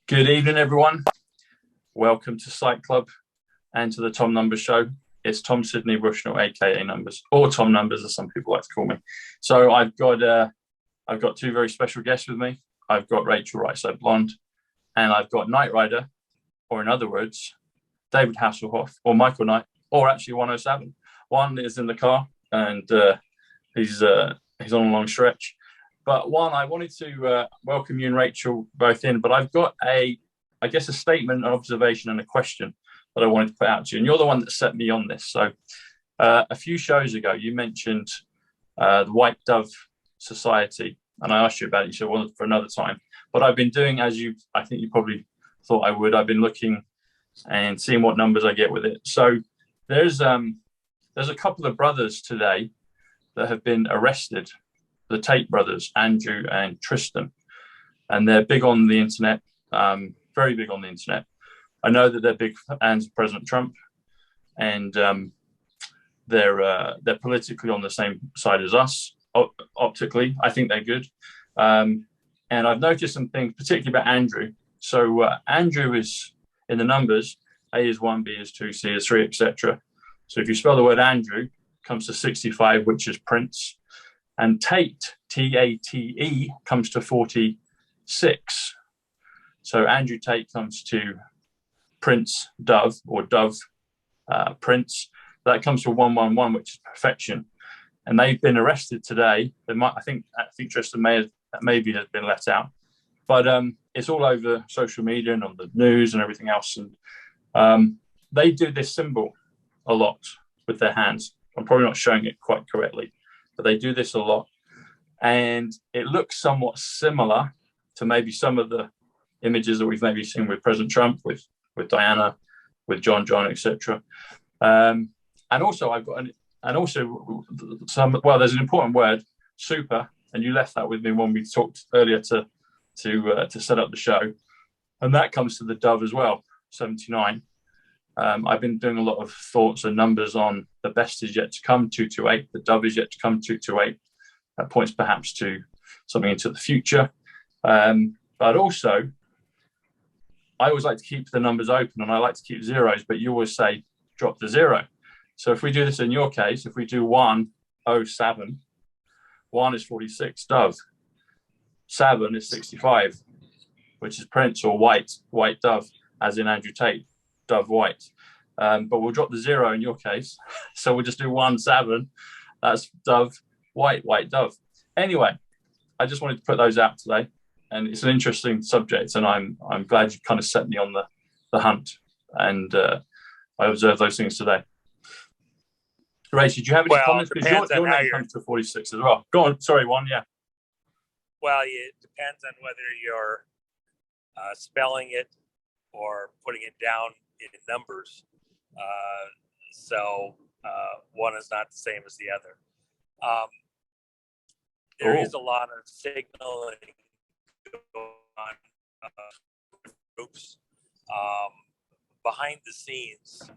Good evening, everyone. Welcome to Site Club and to the Tom Numbers Show. It's Tom Sidney Bushnell, aka Numbers, or Tom Numbers, as some people like to call me. So I've got two very special guests with me. I've got Rachel WriteSide Blonde, and I've got Knight Rider, or in other words, David Hasselhoff, or Michael Knight, or actually 107. One is in the car, and he's on a long stretch. But one, I wanted to welcome you and Rachel both in, but I've got a statement, an observation, and a question that I wanted to put out to you. And you're the one that set me on this. So a few shows ago, you mentioned the White Dove Society, and I asked you about it. You said, well, for another time. But I've been doing, I think you probably thought I would. I've been looking and seeing what numbers I get with it. So there's a couple of brothers today that have been arrested. The Tate brothers, Andrew and Tristan, and they're big on the internet, very big on the internet. I know that they're big fans of President Trump, and they're politically on the same side as us. Optically, I think they're good, and I've noticed some things, particularly about Andrew. So Andrew is in the numbers. A is 1, B is 2, C is 3, etc. So if you spell the word Andrew, it comes to 65, which is Prince. And Tate, T-A-T-E, comes to 46. So Andrew Tate comes to Prince Dove, or Dove Prince. That comes to 111, which is perfection. And they've been arrested today. I think Tristan maybe has been let out. But it's all over social media and on the news and everything else. And they do this symbol a lot with their hands. I'm probably not showing it quite correctly, but they do this a lot. And it looks somewhat similar to maybe some of the images that we've maybe seen with President Trump, with Diana, with John, etc. And also there's an important word, super, and you left that with me when we talked earlier to set up the show. And that comes to the Dove as well, 79. I've been doing a lot of thoughts and numbers on the best is yet to come, 228. The Dove is yet to come, 228. That points perhaps to something into the future. But also, I always like to keep the numbers open, and I like to keep zeros, but you always say drop the zero. So if we do this in your case, if we do 107, 1 is 46, Dove. 7 is 65, which is Prince, or White Dove, as in Andrew Tate. Dove White, but we'll drop the zero in your case, so we'll just do 17. That's Dove White Dove. Anyway, I just wanted to put those out today, and it's an interesting subject, and I'm glad you kind of set me on the hunt, and I observed those things today. Rachel, did you have any comments? Because your name comes to 46 as well. Go on, sorry, one, yeah. Well, it depends on whether you're spelling it or putting it down in numbers. So one is not the same as the other. There is a lot of signaling going on groups. Behind the scenes,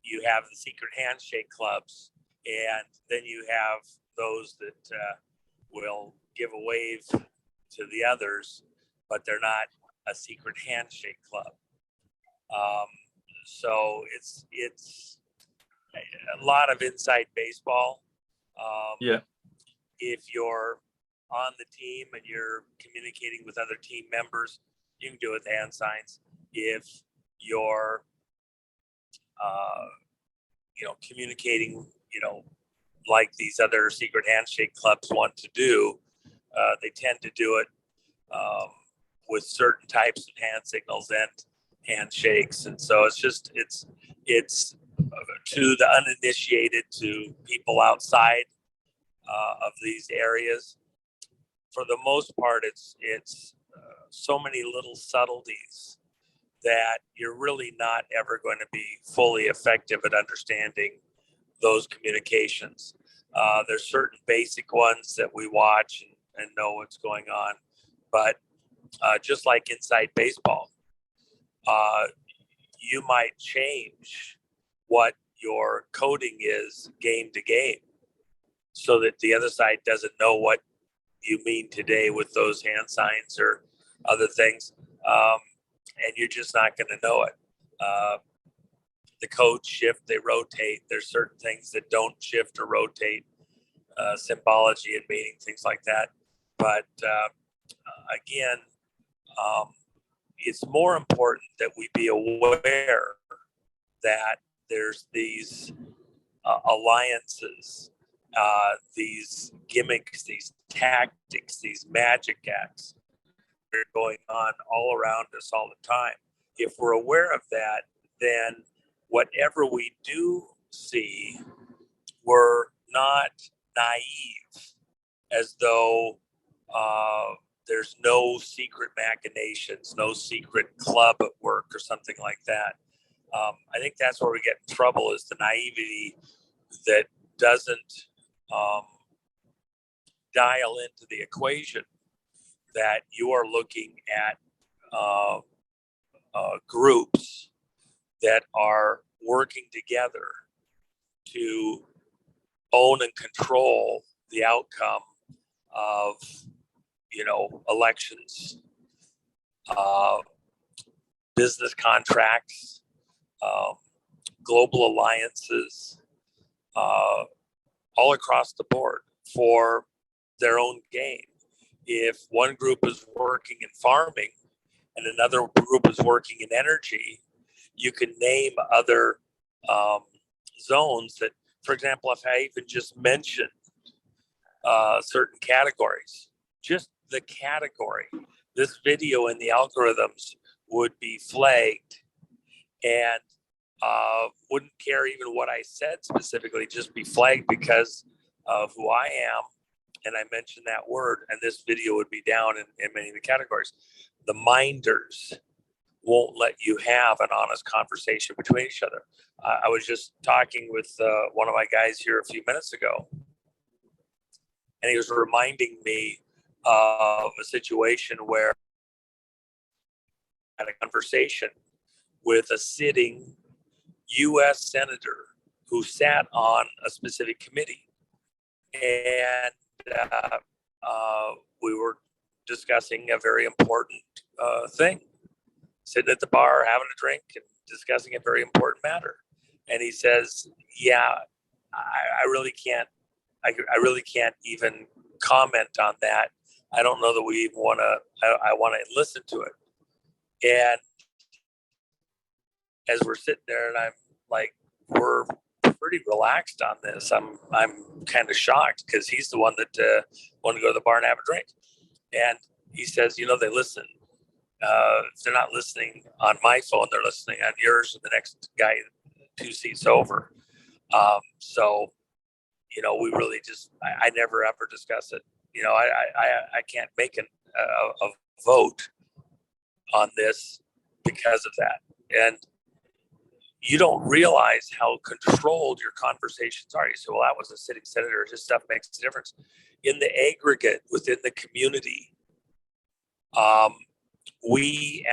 you have the secret handshake clubs, and then you have those that will give a wave to the others, but they're not a secret handshake club. So it's a lot of inside baseball. If you're on the team and you're communicating with other team members, you can do it with hand signs. If you're communicating, like these other secret handshake clubs want to do, they tend to do it with certain types of hand signals and handshakes. And so it's to the uninitiated, to people outside of these areas. For the most part, it's so many little subtleties that you're really not ever going to be fully effective at understanding those communications. There's certain basic ones that we watch and know what's going on, but just like inside baseball, you might change what your coding is game to game so that the other side doesn't know what you mean today with those hand signs or other things. and you're just not going to know it. The codes shift, they rotate. There's certain things that don't shift or rotate, symbology and meaning, things like that. But again, it's more important that we be aware that there's these alliances, these gimmicks, these tactics, these magic acts that are going on all around us all the time. If we're aware of that, then whatever we do see, we're not naive, as though there's no secret machinations, no secret club at work or something like that. I think that's where we get in trouble, is the naivety that doesn't dial into the equation that you are looking at groups that are working together to own and control the outcome of, elections, business contracts, global alliances, all across the board for their own gain. If one group is working in farming and another group is working in energy, you can name other zones that, for example, if I even just mention certain categories, just the category, this video in the algorithms would be flagged and wouldn't care even what I said specifically, just be flagged because of who I am. And I mentioned that word, and this video would be down in many of the categories. The minders won't let you have an honest conversation between each other. I was just talking with one of my guys here a few minutes ago, and he was reminding me of a situation where I had a conversation with a sitting U.S. senator who sat on a specific committee. And we were discussing a very important thing, sitting at the bar, having a drink and discussing a very important matter. And he says, yeah, I really can't, I really can't even comment on that. I don't know that we even want to, I want to listen to it. And as we're sitting there, and I'm like, we're pretty relaxed on this. I'm kind of shocked because he's the one that wanted to go to the bar and have a drink. And he says, they listen. If they're not listening on my phone, they're listening on yours and the next guy 2 seats over. So, we really just, I never ever discuss it. I can't make a vote on this because of that. And you don't realize how controlled your conversations are. You say, well, that was a sitting senator. This stuff makes a difference. In the aggregate, within the community, we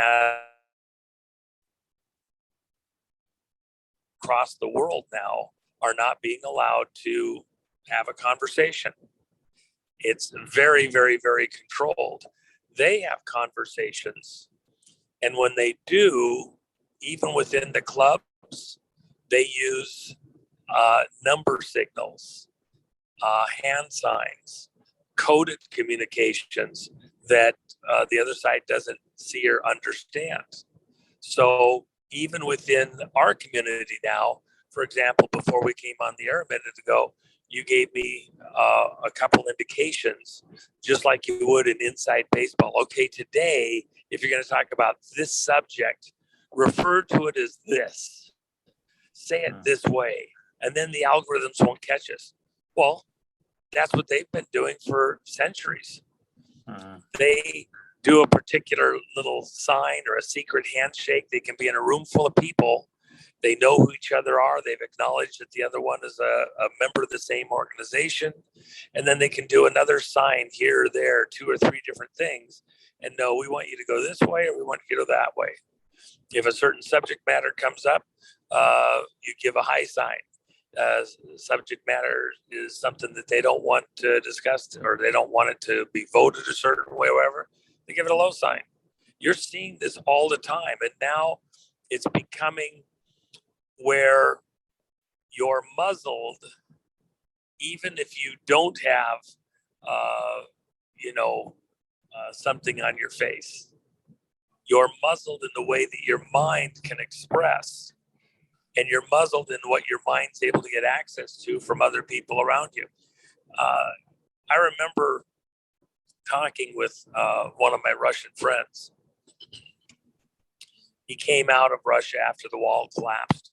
across the world now are not being allowed to have a conversation. It's very, very, very controlled. They have conversations. And when they do, even within the clubs, they use number signals, hand signs, coded communications that the other side doesn't see or understand. So even within our community now, for example, before we came on the air a minute ago, you gave me a couple indications, just like you would in Inside Baseball. Okay, today, if you're going to talk about this subject, refer to it as this. Say it this way. And then the algorithms won't catch us. Well, that's what they've been doing for centuries. They do a particular little sign or a secret handshake. They can be in a room full of people. They know who each other are. They've acknowledged that the other one is a member of the same organization. And then they can do another sign here or there, 2 or 3 different things. And no, we want you to go this way or we want you to go that way. If a certain subject matter comes up, you give a high sign. Subject matter is something that they don't want to discuss or they don't want it to be voted a certain way or whatever. They give it a low sign. You're seeing this all the time. And now it's becoming where you're muzzled, even if you don't have, something on your face. You're muzzled in the way that your mind can express, and you're muzzled in what your mind's able to get access to from other people around you. I remember talking with one of my Russian friends. He came out of Russia after the wall collapsed.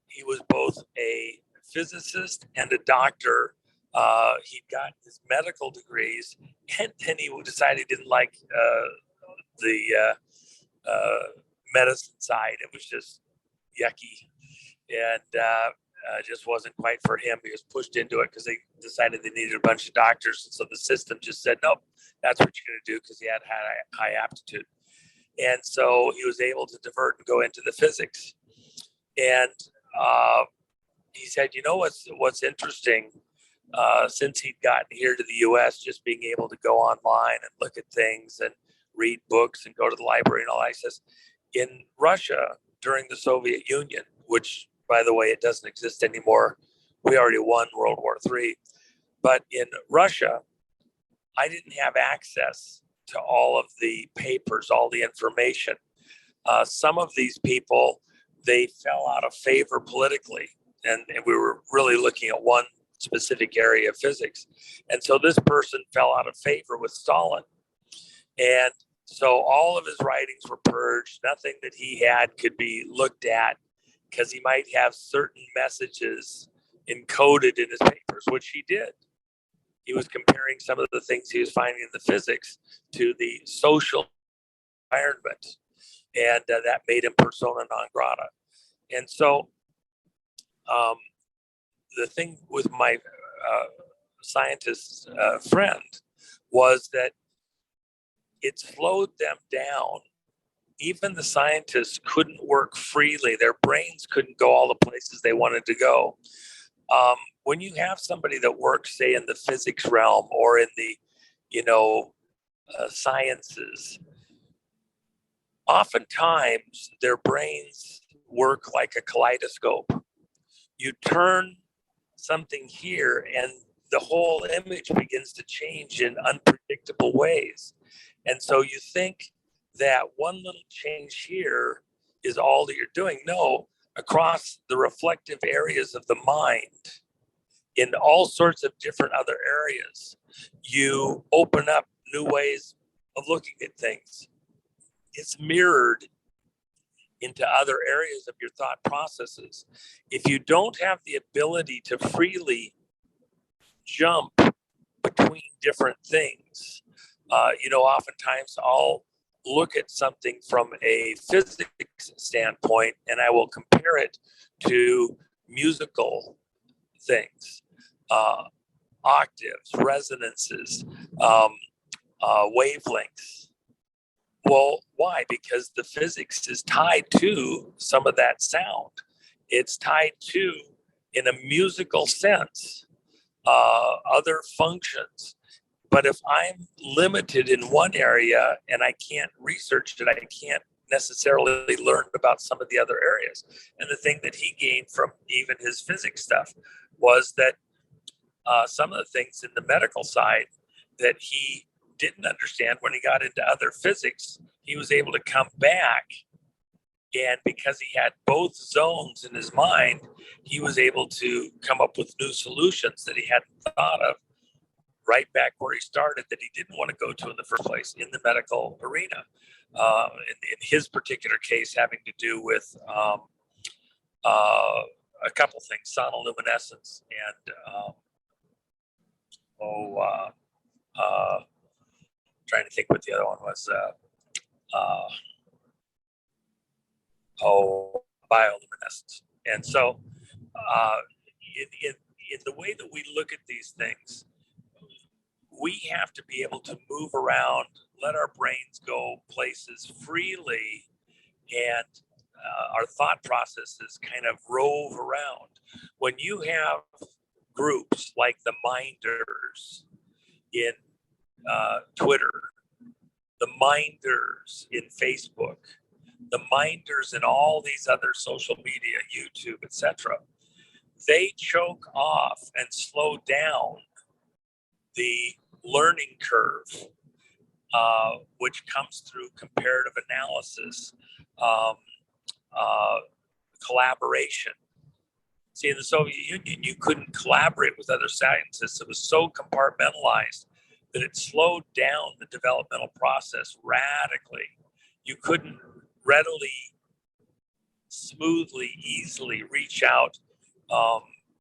He was both a physicist and a doctor. He got his medical degrees, and then he decided he didn't like the medicine side. It was just yucky, and just wasn't quite for him. He was pushed into it because they decided they needed a bunch of doctors, and so the system just said, nope, that's what you're going to do, because he had high aptitude. And so he was able to divert and go into the physics. And he said, you know what's interesting, since he'd gotten here to the U.S., just being able to go online and look at things and read books and go to the library and all that. He says, in Russia during the Soviet Union, which, by the way, it doesn't exist anymore. We already won World War III. But in Russia, I didn't have access to all of the papers, all the information. Some of these people, they fell out of favor politically. And we were really looking at one specific area of physics. And so this person fell out of favor with Stalin. And so all of his writings were purged. Nothing that he had could be looked at, because he might have certain messages encoded in his papers, which he did. He was comparing some of the things he was finding in the physics to the social environment, and that made him persona non grata. And so the thing with my scientist friend was that it slowed them down. Even the scientists couldn't work freely. Their brains couldn't go all the places they wanted to go. When you have somebody that works, say, in the physics realm or in the, sciences, oftentimes their brains work like a kaleidoscope. You turn something here and the whole image begins to change in unpredictable ways. And so you think that one little change here is all that you're doing. No, across the reflective areas of the mind, in all sorts of different other areas, you open up new ways of looking at things. It's mirrored into other areas of your thought processes. If you don't have the ability to freely jump between different things, oftentimes I'll look at something from a physics standpoint and I will compare it to musical things, octaves, resonances, wavelengths. Well, why? Because the physics is tied to some of that sound. It's tied to, in a musical sense, other functions. But if I'm limited in one area and I can't research it, I can't necessarily learn about some of the other areas. And the thing that he gained from even his physics stuff was that some of the things in the medical side that he didn't understand, when he got into other physics, he was able to come back. And because he had both zones in his mind, he was able to come up with new solutions that he hadn't thought of right back where he started, that he didn't want to go to in the first place in the medical arena. In his particular case, having to do with a couple things, sonoluminescence and trying to think what the other one was. Bioluminescence. And so in the way that we look at these things, we have to be able to move around, let our brains go places freely, and our thought processes kind of rove around. When you have groups like the Minders in Twitter, the minders in Facebook, the minders in all these other social media, YouTube, etc., they choke off and slow down the learning curve, which comes through comparative analysis, um, collaboration. See, in the Soviet Union, you couldn't collaborate with other scientists. It was so compartmentalized that it slowed down the developmental process radically. You couldn't readily, smoothly, easily reach out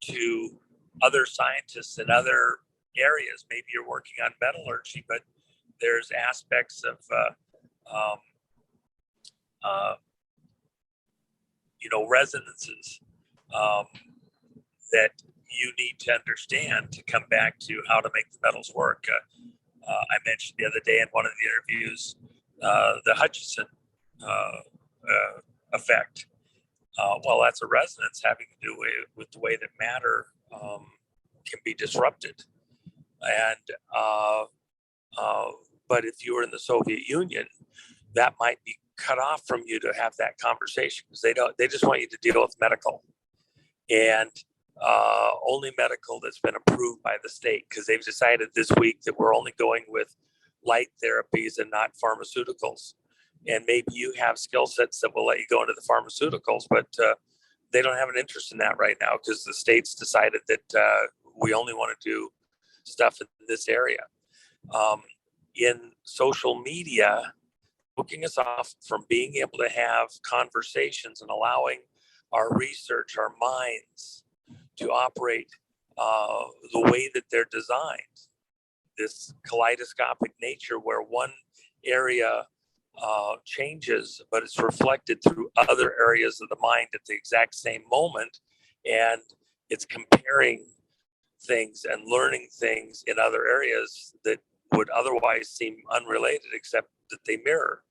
to other scientists in other areas. Maybe you're working on metallurgy, but there's aspects of resonances that you need to understand to come back to how to make the metals work. I mentioned the other day in one of the interviews the Hutchison effect. Well, that's a resonance having to do with the way that matter can be disrupted. And but if you were in the Soviet Union, that might be cut off from you to have that conversation, because they just want you to deal with medical, and only medical that's been approved by the state, because they've decided this week that we're only going with light therapies and not pharmaceuticals. And maybe you have skill sets that will let you go into the pharmaceuticals, but they don't have an interest in that right now, because the state's decided that we only want to do stuff in this area. In social media, hooking us off from being able to have conversations and allowing our research, our minds to operate the way that they're designed. This kaleidoscopic nature where one area changes, but it's reflected through other areas of the mind at the exact same moment. And it's comparing things and learning things in other areas that would otherwise seem unrelated, except that they mirror.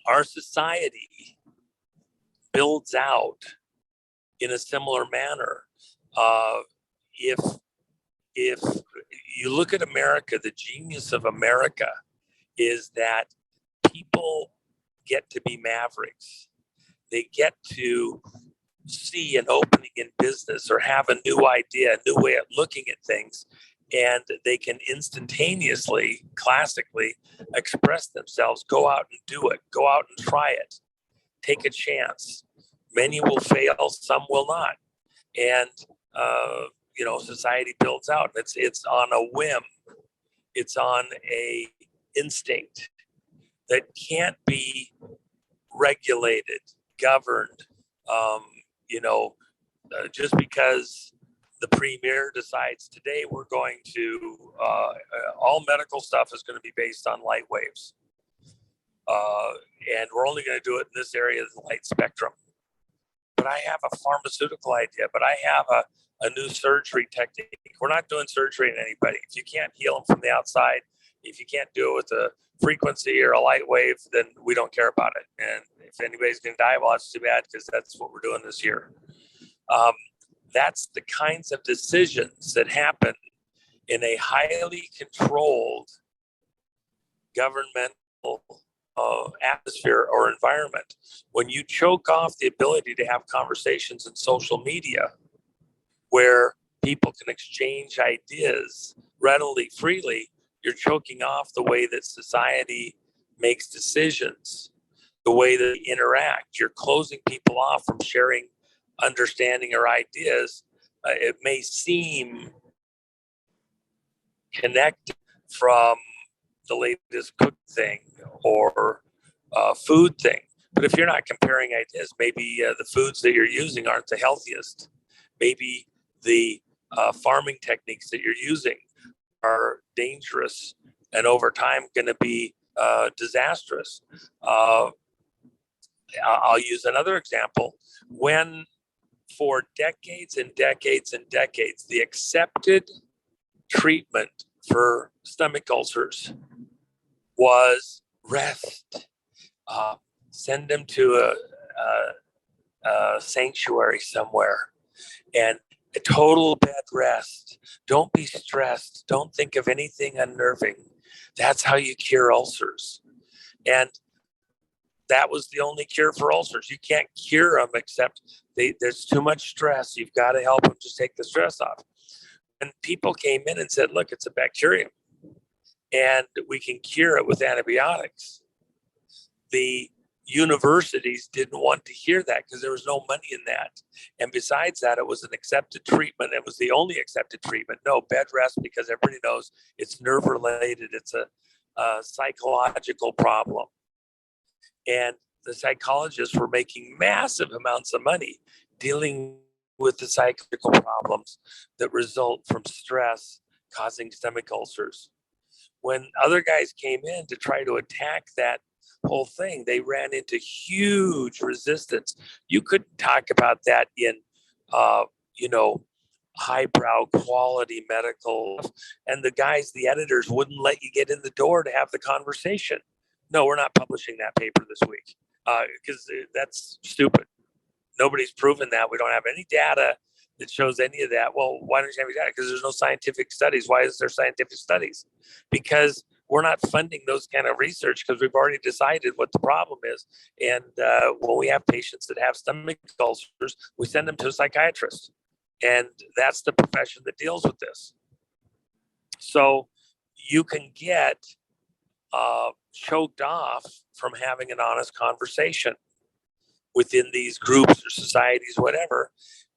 Our society builds out in a similar manner. If you look at America, the genius of America is that people get to be mavericks. They get to see an opening in business or have a new idea, a new way of looking at things, and they can instantaneously, classically express themselves, go out and do it, go out and try it, take a chance. Many will fail, some will not. And, society builds out. It's on a whim. It's on a instinct that can't be regulated, governed, just because the premier decides today we're going to, all medical stuff is going to be based on light waves. And we're only going to do it in this area of the light spectrum. But I have a pharmaceutical idea, but I have a new surgery technique. We're not doing surgery on anybody. If you can't heal them from the outside, if you can't do it with a frequency or a light wave, then we don't care about it. And if anybody's going to die, well, that's too bad, because that's what we're doing this year. That's the kinds of decisions that happen in a highly controlled governmental atmosphere or environment. When you choke off the ability to have conversations in social media where people can exchange ideas readily, freely, you're choking off the way that society makes decisions, the way they interact. You're closing people off from sharing understanding or ideas. It may seem connected from the latest cook thing or food thing, but if you're not comparing ideas, maybe the foods that you're using aren't the healthiest. Maybe the farming techniques that you're using are dangerous and over time going to be disastrous. I'll use another example. When for decades and decades and decades, the accepted treatment for stomach ulcers was rest. Send them to a sanctuary somewhere and a total bed rest. Don't be stressed. Don't think of anything unnerving. That's how you cure ulcers. And that was the only cure for ulcers. You can't cure them except there's too much stress. You've got to help them just take the stress off. And people came in and said, look, it's a bacterium and we can cure it with antibiotics. The universities didn't want to hear that because there was no money in that. And besides that, it was an accepted treatment. It was the only accepted treatment. No, bed rest, because everybody knows it's nerve related. It's a psychological problem. And the psychologists were making massive amounts of money dealing with the psychical problems that result from stress causing stomach ulcers. When other guys came in to try to attack that whole thing, they ran into huge resistance. You couldn't talk about that in, highbrow quality medical. And the guys, the editors, wouldn't let you get in the door to have the conversation. No, we're not publishing that paper this week because that's stupid. Nobody's proven that. We don't have any data that shows any of that. Well, why don't you have any data? Because there's no scientific studies. Why is there scientific studies? Because we're not funding those kind of research because we've already decided what the problem is. And when we have patients that have stomach ulcers, we send them to a psychiatrist. And that's the profession that deals with this. So you can get choked off from having an honest conversation within these groups or societies, whatever,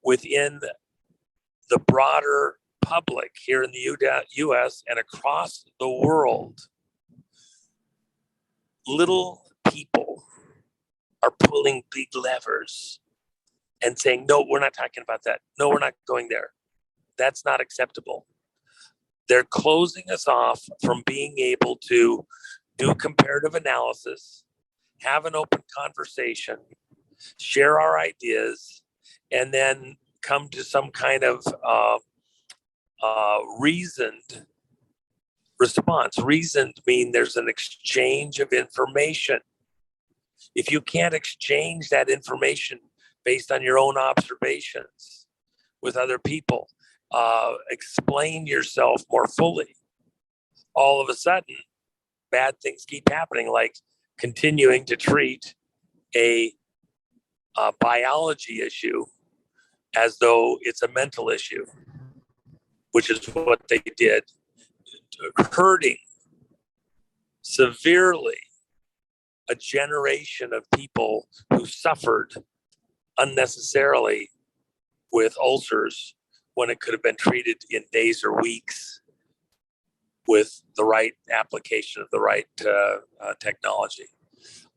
within the broader public here in the US and across the world. Little people are pulling big levers and saying, no, we're not talking about that. No, we're not going there. That's not acceptable. They're closing us off from being able to do comparative analysis, have an open conversation, share our ideas, and then come to some kind of reasoned response. Reasoned mean there's an exchange of information. If you can't exchange that information based on your own observations with other people, explain yourself more fully, all of a sudden, bad things keep happening, like continuing to treat a biology issue as though it's a mental issue, which is what they did, hurting severely a generation of people who suffered unnecessarily with ulcers when it could have been treated in days or weeks with the right application of the right technology.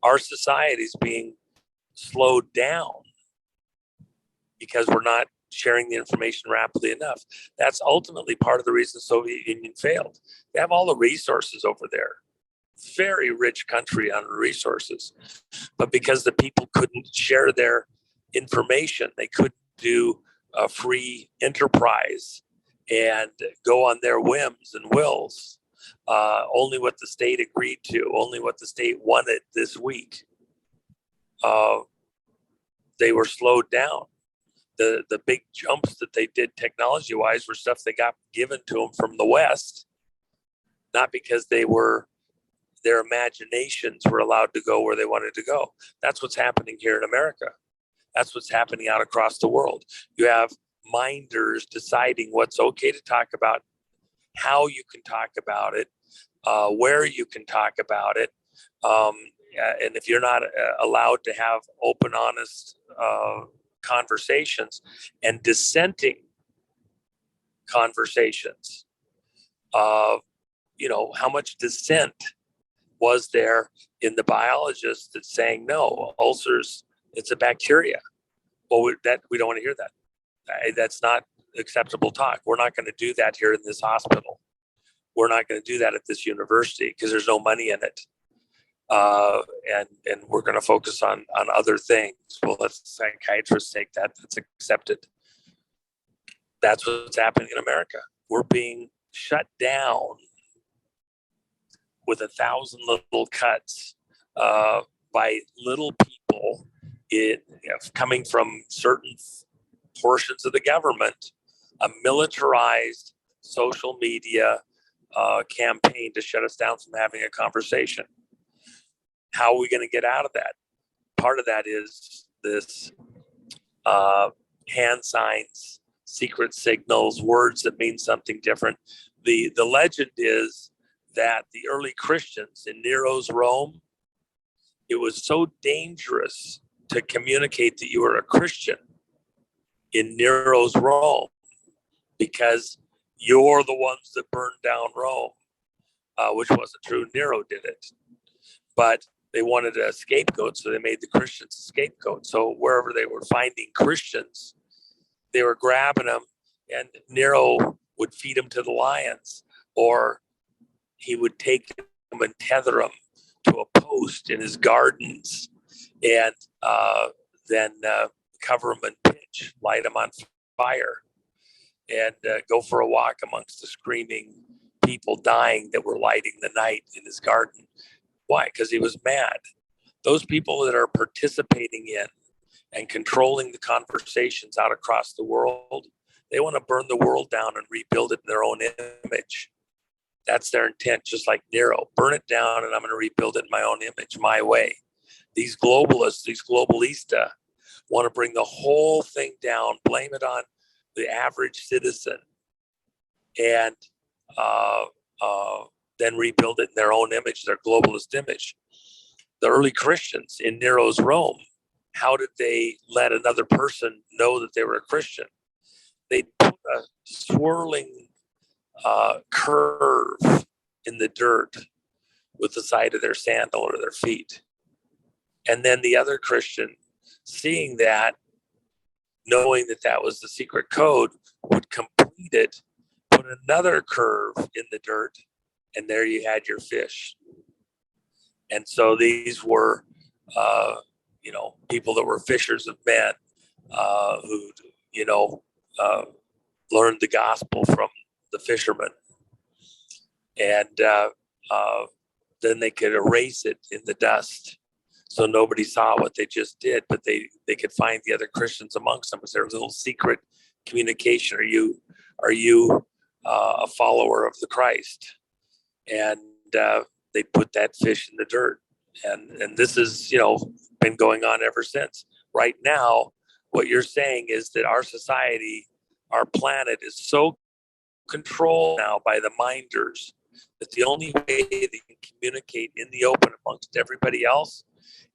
Our society is being slowed down because we're not sharing the information rapidly enough. That's ultimately part of the reason the Soviet Union failed. They have all the resources over there. Very rich country on resources. But because the people couldn't share their information, they couldn't do a free enterprise and go on their whims and wills. Only what the state agreed to, only what the state wanted this week. They were slowed down. The big jumps that they did technology-wise were stuff they got given to them from the West, not because their imaginations were allowed to go where they wanted to go. That's what's happening here in America. That's what's happening out across the world. You have minders deciding what's okay to talk about, how you can talk about it, where you can talk about it. And if you're not allowed to have open, honest conversations and dissenting conversations, how much dissent was there in the biologists that's saying, no, ulcers, it's a bacteria. Well, we don't want to hear that. That's not acceptable talk. We're not going to do that here in this hospital. We're not going to do that at this university because there's no money in it. And we're going to focus on other things. Well, let psychiatrists take that. That's accepted. That's what's happening in America. We're being shut down with 1,000 little cuts by little people coming from certain portions of the government, a militarized social media campaign to shut us down from having a conversation. How are we going to get out of that? Part of that is this hand signs, secret signals, words that mean something different. The legend is that the early Christians in Nero's Rome, it was so dangerous to communicate that you were a Christian in Nero's Rome because you're the ones that burned down Rome, which wasn't true. Nero did it. But they wanted a scapegoat, so they made the Christians a scapegoat. So wherever they were finding Christians, they were grabbing them, and Nero would feed them to the lions, or he would take them and tether them to a post in his gardens, and then cover them in pitch, light them on fire, and go for a walk amongst the screaming people dying that were lighting the night in his garden. Why? Because he was mad. Those people that are participating in and controlling the conversations out across the world, they want to burn the world down and rebuild it in their own image. That's their intent, just like Nero. Burn it down and I'm going to rebuild it in my own image, my way. These globalists, these globalista, want to bring the whole thing down, blame it on the average citizen, and then rebuild it in their own image, their globalist image. The early Christians in Nero's Rome, how did they let another person know that they were a Christian? They put a swirling curve in the dirt with the side of their sandal or their feet. And then the other Christian, seeing that, knowing that that was the secret code, would complete it, put another curve in the dirt, and there you had your fish. And so these were, people that were fishers of men who, learned the gospel from the fishermen. And then they could erase it in the dust so nobody saw what they just did, but they could find the other Christians amongst them. Was there a little secret communication? Are you a follower of the Christ? And they put that fish in the dirt. And this has, been going on ever since. Right now, what you're saying is that our society, our planet is so controlled now by the minders that the only way they can communicate in the open amongst everybody else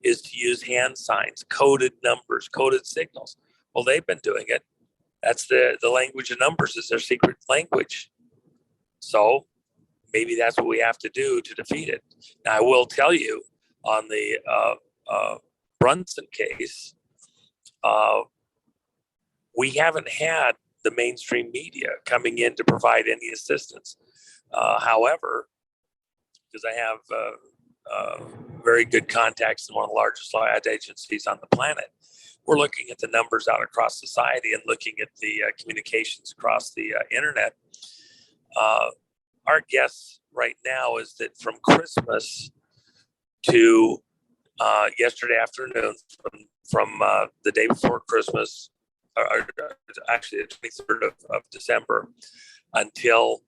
is to use hand signs, coded numbers, coded signals. Well, they've been doing it. That's the language of numbers is their secret language. So maybe that's what we have to do to defeat it. Now, I will tell you on the Brunson case, we haven't had the mainstream media coming in to provide any assistance. However, because I have very good contacts in one of the largest ad agencies on the planet, we're looking at the numbers out across society and looking at the communications across the internet. Our guess right now is that from Christmas to yesterday afternoon, from the day before Christmas, or actually the 23rd of December, until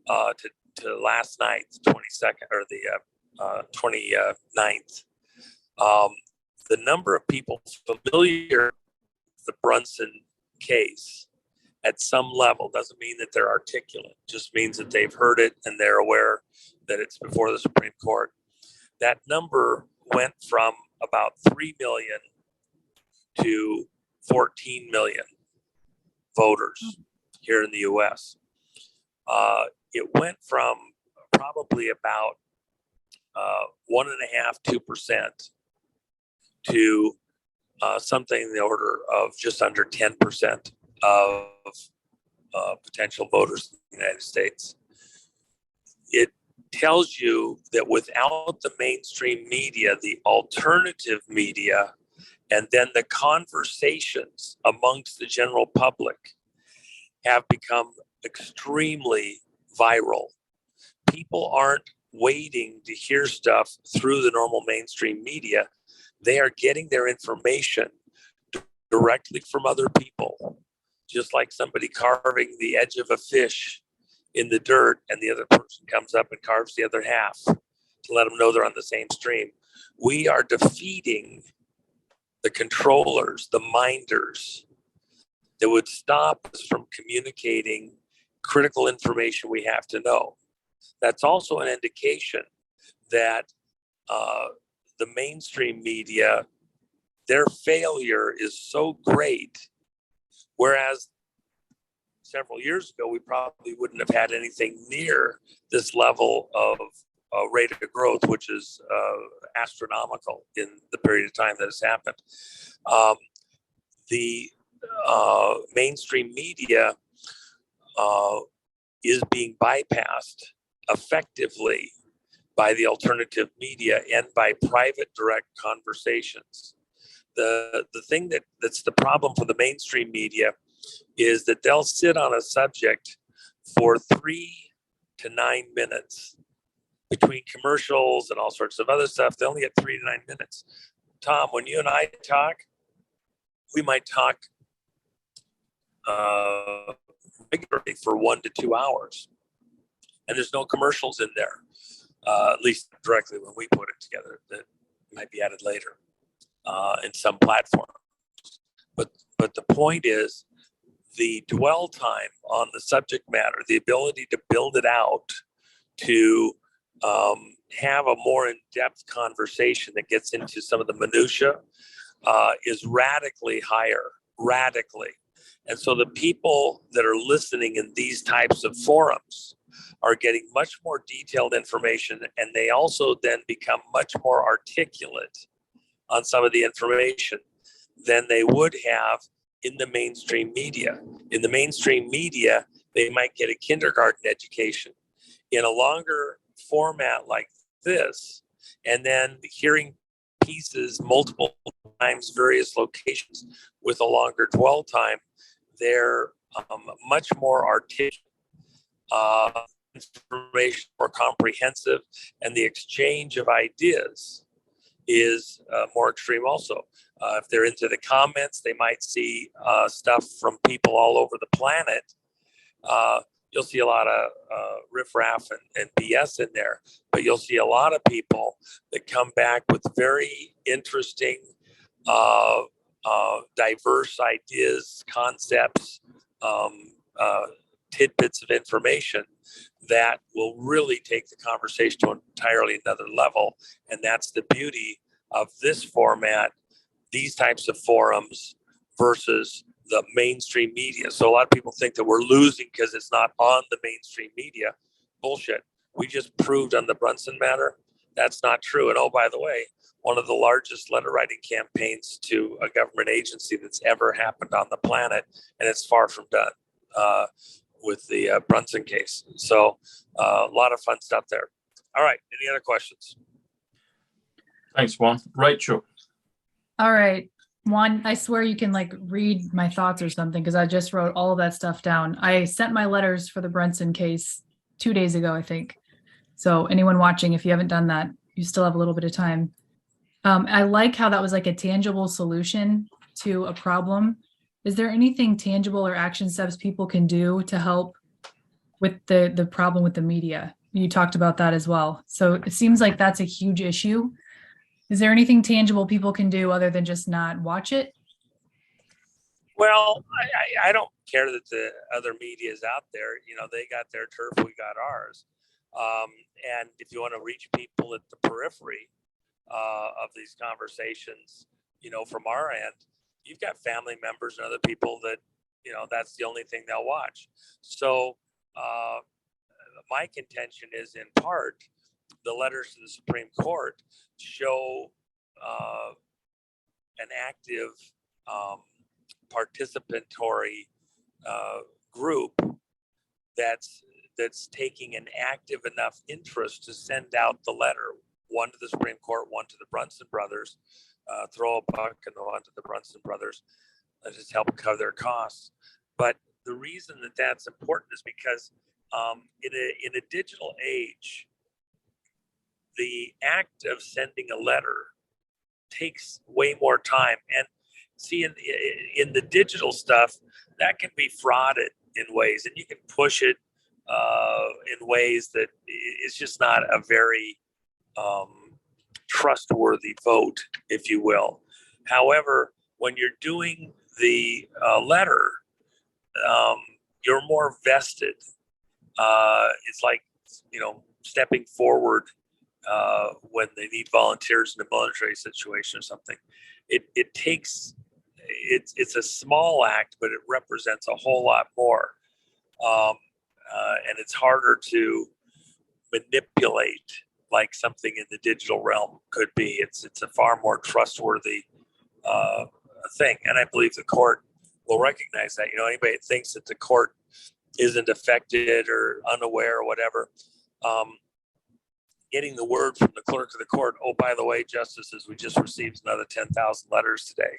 to last night, the 22nd or the 29th, the number of people familiar with the Brunson case at some level doesn't mean that they're articulate, just means that they've heard it and they're aware that it's before the Supreme Court. That number went from about 3 million to 14 million voters here in the US. It went from probably about 1.5–2% to something in the order of just under 10% of potential voters in the United States. It tells you that without the mainstream media, the alternative media, and then the conversations amongst the general public have become extremely viral. People aren't waiting to hear stuff through the normal mainstream media. They are getting their information directly from other people, just like somebody carving the edge of a fish in the dirt, and the other person comes up and carves the other half to let them know they're on the same stream. We are defeating the controllers, the minders that would stop us from communicating critical information we have to know. That's also an indication that the mainstream media, their failure is so great, whereas several years ago, we probably wouldn't have had anything near this level of rate of growth, which is astronomical in the period of time that has happened. The mainstream media is being bypassed effectively by the alternative media and by private direct conversations. The thing that's the problem for the mainstream media is that they'll sit on a subject for 3 to 9 minutes between commercials and all sorts of other stuff. They only get 3 to 9 minutes. Tom, when you and I talk, we might talk regularly for 1 to 2 hours, and there's no commercials in there, at least directly when we put it together. That might be added later in some platform. But the point is, the dwell time on the subject matter, the ability to build it out, to have a more in-depth conversation that gets into some of the minutia, is radically higher, radically. And so the people that are listening in these types of forums are getting much more detailed information, and they also then become much more articulate on some of the information than they would have in the mainstream media. In the mainstream media, they might get a kindergarten education in a longer format like this, and then hearing pieces multiple times, various locations with a longer dwell time. They're much more articulate, information more comprehensive, and the exchange of ideas is more extreme also. If they're into the comments, they might see stuff from people all over the planet. You'll see a lot of riffraff and BS in there, but you'll see a lot of people that come back with very interesting, diverse ideas, concepts, tidbits of information that will really take the conversation to an entirely another level. And that's the beauty of this format, these types of forums versus the mainstream media. So a lot of people think that we're losing because it's not on the mainstream media. Bullshit. We just proved on the Brunson matter that's not true. And oh, by the way, one of the largest letter writing campaigns to a government agency that's ever happened on the planet, and it's far from done with the Brunson case. So a lot of fun stuff there. All right. Any other questions? Thanks, Juan. Rachel. All right. Juan, I swear you can like read my thoughts or something, because I just wrote all of that stuff down. I sent my letters for the Brunson case 2 days ago, I think. So anyone watching, if you haven't done that, you still have a little bit of time. I like how that was like a tangible solution to a problem. Is there anything tangible or action steps people can do to help with the problem with the media? You talked about that as well. So it seems like that's a huge issue. Is there anything tangible people can do other than just not watch it? Well, I don't care that the other media is out there. You know, they got their turf, we got ours. And if you want to reach people at the periphery of these conversations, you know, from our end, you've got family members and other people that, you know, that's the only thing they'll watch. So my contention is, in part, the letters to the Supreme Court show an active participatory group that's taking an active enough interest to send out the letter, one to the Supreme Court, one to the Brunson brothers, throw a buck and one to the Brunson brothers, just help cover their costs. But the reason that that's important is because in a digital age, the act of sending a letter takes way more time. And see, in the digital stuff, that can be frauded in ways, and you can push it in ways that it's just not a very trustworthy vote, if you will. However, when you're doing the letter, you're more vested. It's like, stepping forward when they need volunteers in a military situation or something. It takes, it's a small act, but it represents a whole lot more. And it's harder to manipulate like something in the digital realm could be. It's a far more trustworthy thing. And I believe the court will recognize that. Anybody that thinks that the court isn't affected or unaware or whatever, getting the word from the clerk of the court, oh, by the way, justices, we just received another 10,000 letters today.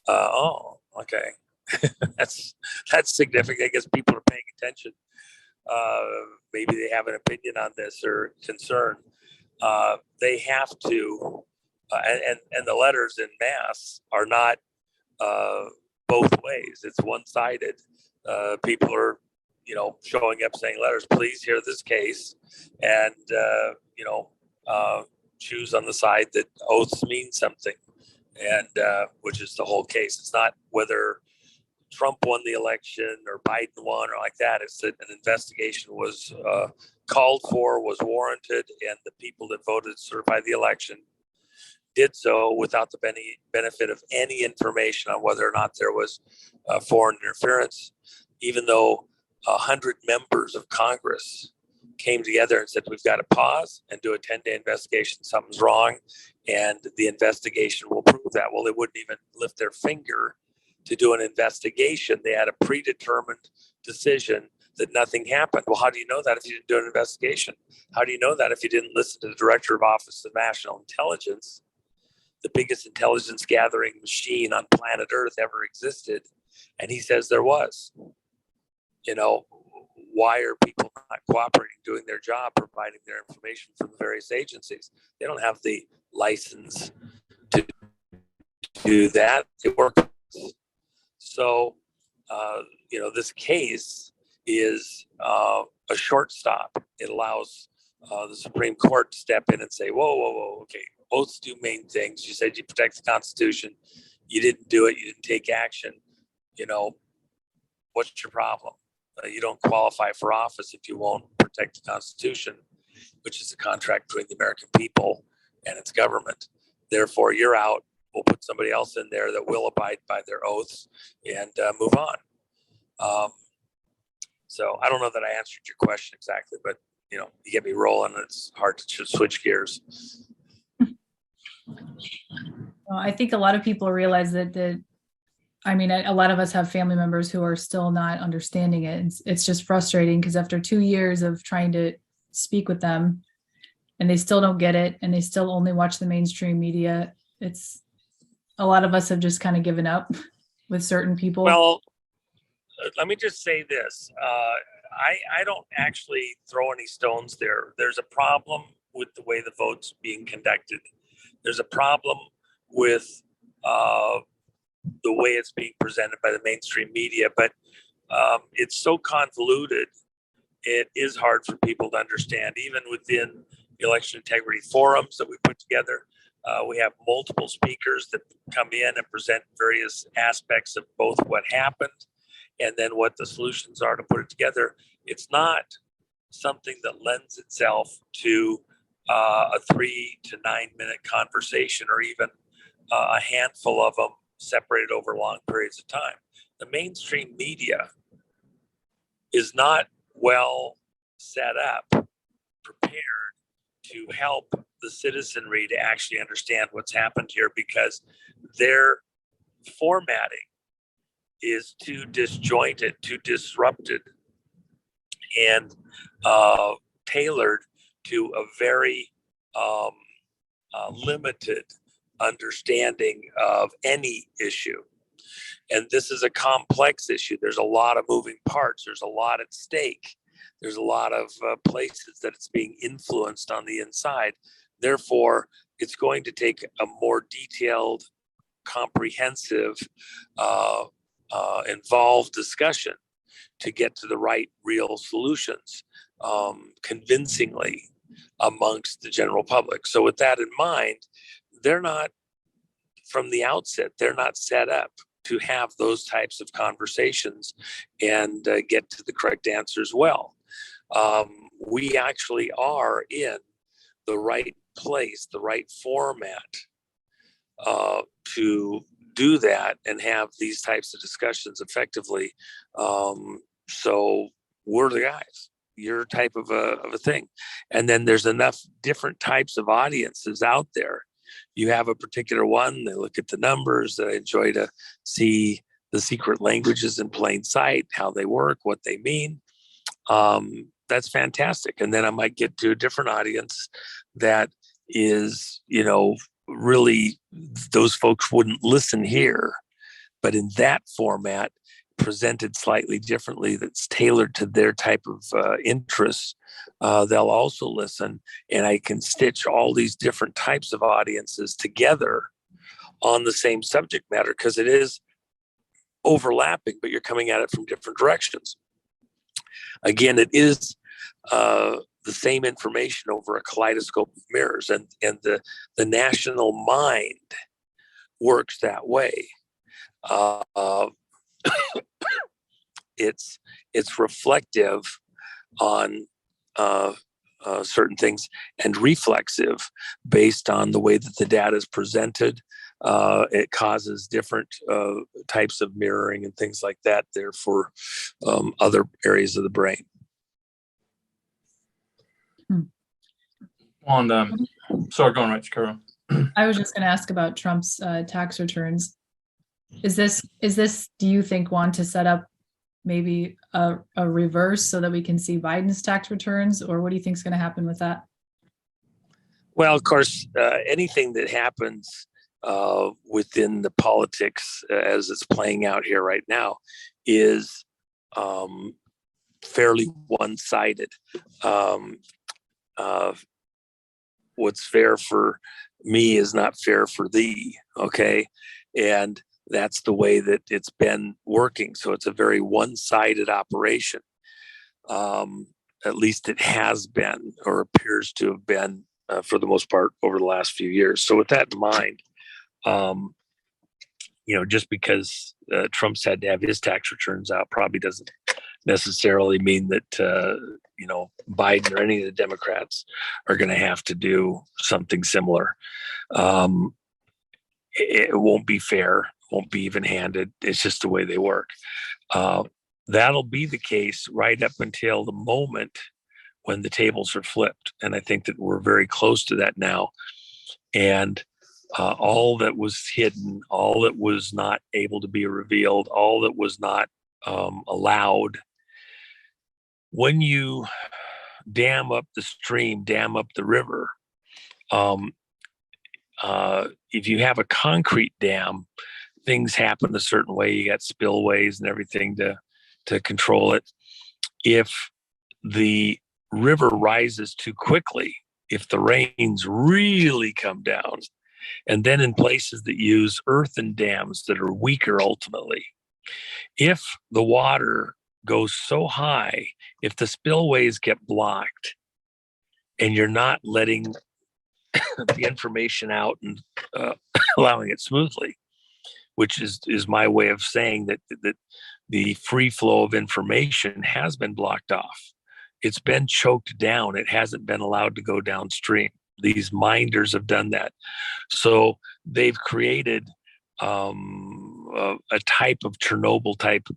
Oh, okay. That's significant. I guess people are paying attention. Maybe they have an opinion on this or concern. They have to, and the letters in mass are not both ways. It's one-sided. People are, showing up saying letters, please hear this case, and choose on the side that oaths mean something, and which is the whole case. It's not whether Trump won the election or Biden won or like that. It's that an investigation was called for, was warranted, and the people that voted to certify the election did so without the benefit of any information on whether or not there was foreign interference, even though 100 members of Congress came together and said, we've got to pause and do a 10-day investigation. Something's wrong, and the investigation will prove that. Well, they wouldn't even lift their finger to do an investigation. They had a predetermined decision that nothing happened. Well, how do you know that if you didn't do an investigation? How do you know that if you didn't listen to the Director of Office of National Intelligence, the biggest intelligence gathering machine on planet Earth ever existed? And he says there was. Why are people not cooperating, doing their job, providing their information from the various agencies? They don't have the license to do that. They work. So, this case is a shortstop. It allows the Supreme Court to step in and say, whoa, okay, oaths do main things. You said you protect the Constitution. You didn't do it. You didn't take action. What's your problem? You don't qualify for office if you won't protect the Constitution, which is a contract between the American people and its government. Therefore, you're out. We'll put somebody else in there that will abide by their oaths and move on. So I don't know that I answered your question exactly, but you get me rolling. It's hard to switch gears. Well, I think a lot of people realize that a lot of us have family members who are still not understanding it. It's just frustrating because after 2 years of trying to speak with them and they still don't get it and they still only watch the mainstream media, a lot of us have just kind of given up with certain people. Well, let me just say this. I don't actually throw any stones there. There's a problem with the way the vote's being conducted. There's a problem with the way it's being presented by the mainstream media, but it's so convoluted, it is hard for people to understand. Even within the election integrity forums that we put together, we have multiple speakers that come in and present various aspects of both what happened and then what the solutions are to put it together. It's not something that lends itself to a 3 to 9 minute conversation or even a handful of them separated over long periods of time. The mainstream media is not well set up, prepared to help the citizenry to actually understand what's happened here, because their formatting is too disjointed, too disrupted, and tailored to a very limited understanding of any issue. And this is a complex issue. There's a lot of moving parts. There's a lot at stake. There's a lot of places that it's being influenced on the inside. Therefore, it's going to take a more detailed, comprehensive, involved discussion. to get to the right, real solutions convincingly amongst the general public. So with that in mind, they're not, from the outset, they're not set up to have those types of conversations and get to the correct answers well. We actually are in the right place, the right format to do that and have these types of discussions effectively. So we're the guys, your type of a thing. And then there's enough different types of audiences out there. You have a particular one, they look at the numbers, that I enjoy to see the secret languages in plain sight, how they work, what they mean. That's fantastic. And then I might get to a different audience that is, really those folks wouldn't listen here, but in that format, presented slightly differently, that's tailored to their type of interests, they'll also listen. And I can stitch all these different types of audiences together on the same subject matter, because it is overlapping, but you're coming at it from different directions. Again, it is the same information over a kaleidoscope of mirrors, and the national mind works that way. It's reflective on certain things, and reflexive based on the way that the data is presented. It causes different types of mirroring and things like that there for other areas of the brain. Sorry, go on, Rich, carry on. I was just going to ask about Trump's tax returns. Is this, do you think, want to set up maybe a reverse so that we can see Biden's tax returns, or what do you think is going to happen with that? Well, of course, anything that happens within the politics as it's playing out here right now is fairly one-sided. What's fair for me is not fair for thee, okay? And that's the way that it's been working. So it's a very one-sided operation. At least it has been, or appears to have been, for the most part over the last few years. So with that in mind, just because Trump's had to have his tax returns out probably doesn't necessarily mean that, Biden or any of the Democrats are going to have to do something similar. It won't be fair, won't be even-handed. It's just the way they work. That'll be the case right up until the moment when the tables are flipped. And I think that we're very close to that now. And all that was hidden, all that was not able to be revealed, all that was not allowed, when you dam up the stream, dam up the river, if you have a concrete dam, things happen a certain way. You got spillways and everything to control it. If the river rises too quickly, if the rains really come down, and then in places that use earthen dams that are weaker ultimately, if the water goes so high, if the spillways get blocked and you're not letting the information out and allowing it smoothly, which is my way of saying that the free flow of information has been blocked off. It's been choked down. It hasn't been allowed to go downstream. These minders have done that. So they've created a type of Chernobyl type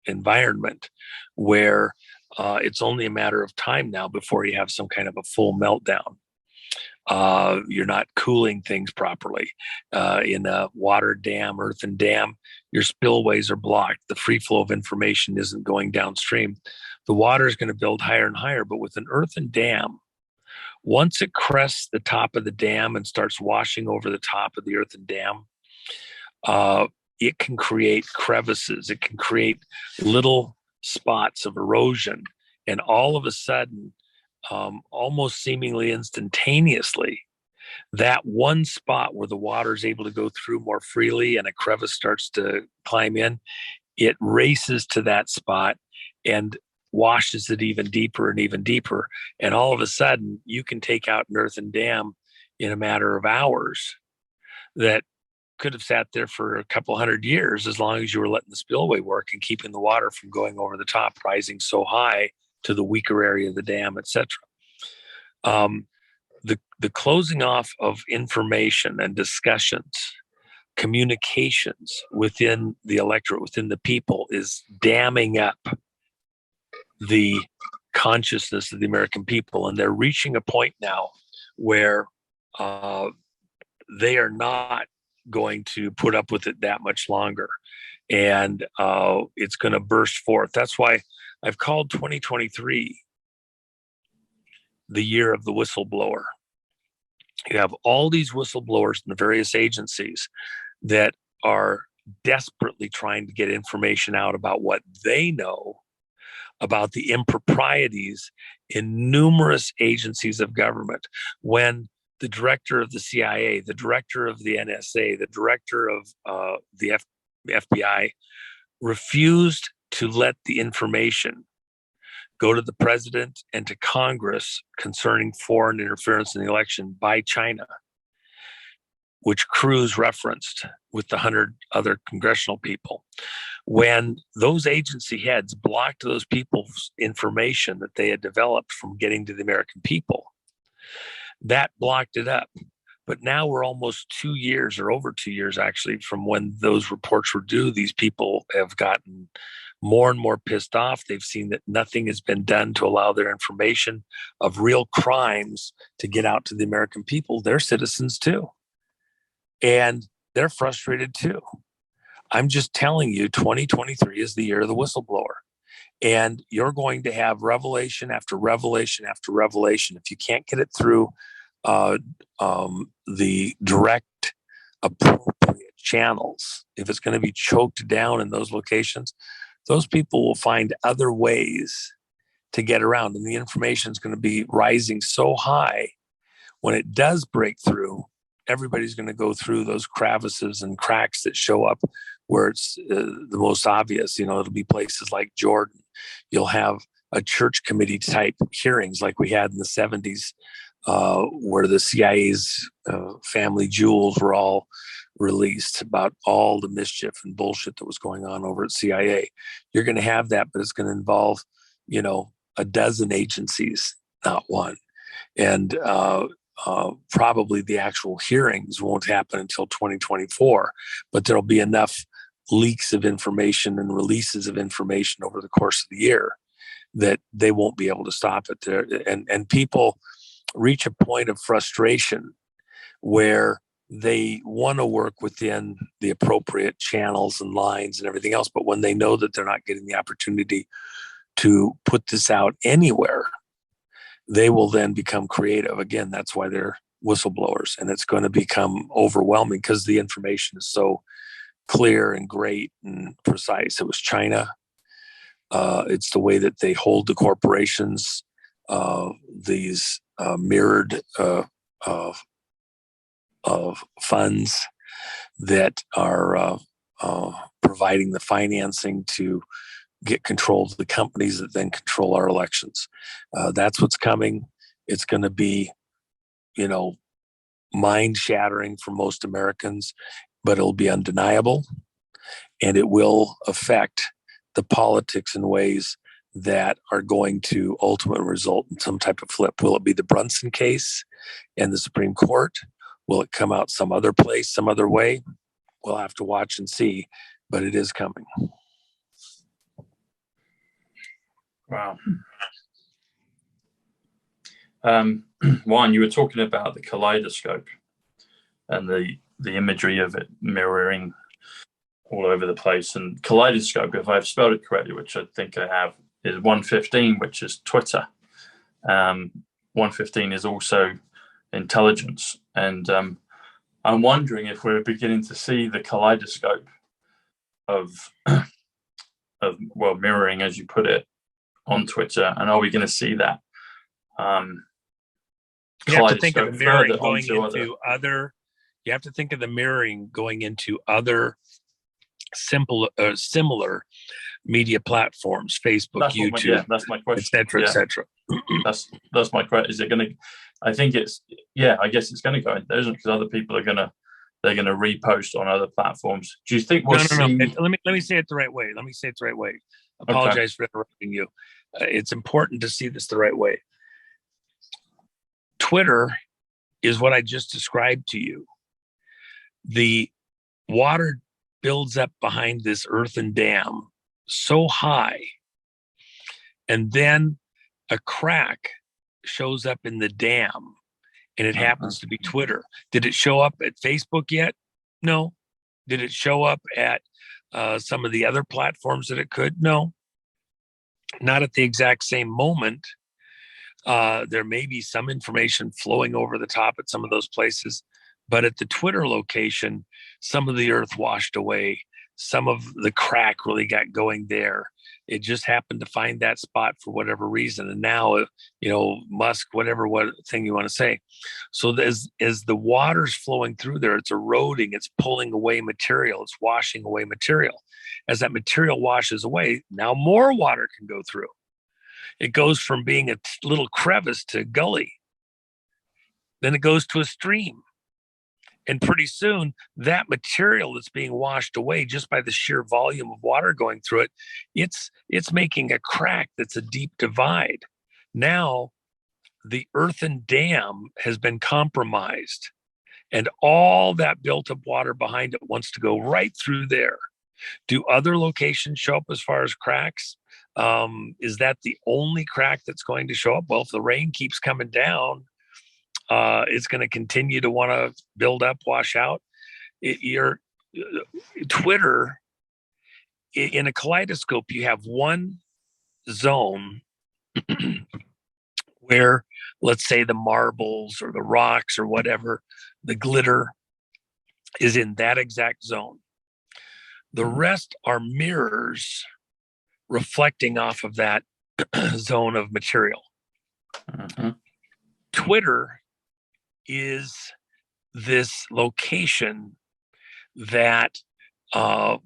environment where it's only a matter of time now before you have some kind of a full meltdown. You're not cooling things properly. In a water dam, earthen dam, your spillways are blocked. The free flow of information isn't going downstream. The water is going to build higher and higher, but with an earthen dam, once it crests the top of the dam and starts washing over the top of the earthen dam, it can create crevices. It can create little spots of erosion. And all of a sudden, almost seemingly instantaneously, that one spot where the water is able to go through more freely and a crevice starts to climb in, it races to that spot and washes it even deeper and even deeper. And all of a sudden, you can take out an earthen dam in a matter of hours that could have sat there for a couple hundred years, as long as you were letting the spillway work and keeping the water from going over the top, rising so high to the weaker area of the dam, etc. The closing off of information and discussions, communications within the electorate, within the people, is damming up the consciousness of the American people. And they're reaching a point now where they are not going to put up with it that much longer. And it's going to burst forth. That's why I've called 2023 the year of the whistleblower. You have all these whistleblowers in the various agencies that are desperately trying to get information out about what they know about the improprieties in numerous agencies of government. When the director of the CIA, the director of the NSA, the director of the FBI refused to let the information go to the president and to Congress concerning foreign interference in the election by China, which Cruz referenced with the 100 other congressional people. When those agency heads blocked those people's information that they had developed from getting to the American people, that blocked it up. But now we're almost 2 years, or over 2 years actually, from when those reports were due. These people have gotten more and more pissed off. They've seen that nothing has been done to allow their information of real crimes to get out to the American people. They're citizens too. And they're frustrated too. I'm just telling you, 2023 is the year of the whistleblower. And you're going to have revelation after revelation after revelation. If you can't get it through the direct, appropriate channels, if it's going to be choked down in those locations, those people will find other ways to get around. And the information is going to be rising so high, when it does break through, everybody's going to go through those crevices and cracks that show up where it's the most obvious. You know, it'll be places like Jordan. You'll have a church committee type hearings like we had in the 70s, where the CIA's family jewels were all released about all the mischief and bullshit that was going on over at CIA. You're going to have that, but it's going to involve, you know, a dozen agencies, not one. And probably the actual hearings won't happen until 2024, but there'll be enough leaks of information and releases of information over the course of the year that they won't be able to stop it there. And people reach a point of frustration where they want to work within the appropriate channels and lines and everything else, but when they know that they're not getting the opportunity to put this out anywhere, they will then become creative. Again, that's why they're whistleblowers, and it's going to become overwhelming because the information is so clear and great and precise. It was China. It's the way that they hold the corporations, these mirrored funds that are providing the financing to get control of the companies that then control our elections. That's what's coming. It's going to be, you know, mind shattering for most Americans, but it'll be undeniable, and it will affect the politics in ways that are going to ultimately result in some type of flip. Will it be the Brunson case in the Supreme Court? Will it come out some other place, some other way? We'll have to watch and see, but it is coming. Wow. Juan, you were talking about the kaleidoscope and the imagery of it mirroring all over the place. And kaleidoscope, if I've spelled it correctly, which I think I have, is 115, which is Twitter. 115 is also intelligence. And I'm wondering if we're beginning to see the kaleidoscope of well, mirroring, as you put it, on Twitter. And are we going to see that? You have to think of the mirroring going into other. You have to think of the mirroring going into other similar media platforms, Facebook, YouTube, that's my question. et cetera, et cetera. That's my question. Is it going to? I think it's I guess it's going to go in there, isn't it? Because other people they're going to repost on other platforms. Do you think we'll see? Let me say it the right way. Apologize for interrupting you. It's important to see this the right way. Twitter is what I just described to you. The water builds up behind this earthen dam so high, and then a crack shows up in the dam, and it happens to be Twitter. Did it show up at Facebook yet? No. Did it show up at some of the other platforms that it could? No. Not at the exact same moment. There may be some information flowing over the top at some of those places, but at the Twitter location, some of the earth washed away. Some of the crack really got going there. It just happened to find that spot for whatever reason. And now, Musk, whatever thing you want to say. So as the water's flowing through there, it's eroding, it's pulling away material, it's washing away material. As that material washes away, now more water can go through. It goes from being a little crevice to a gully. Then it goes to a stream. And pretty soon, that material that's being washed away just by the sheer volume of water going through it, it's making a crack that's a deep divide. Now, the earthen dam has been compromised, and all that built up water behind it wants to go right through there. Do other locations show up as far as cracks? Is that the only crack that's going to show up? Well, if the rain keeps coming down, it's going to continue to want to build up, wash out. Your Twitter, in a kaleidoscope, you have one zone where, let's say, the marbles or the rocks or whatever, the glitter is in that exact zone. The rest are mirrors reflecting off of that zone of material. Twitter is this location that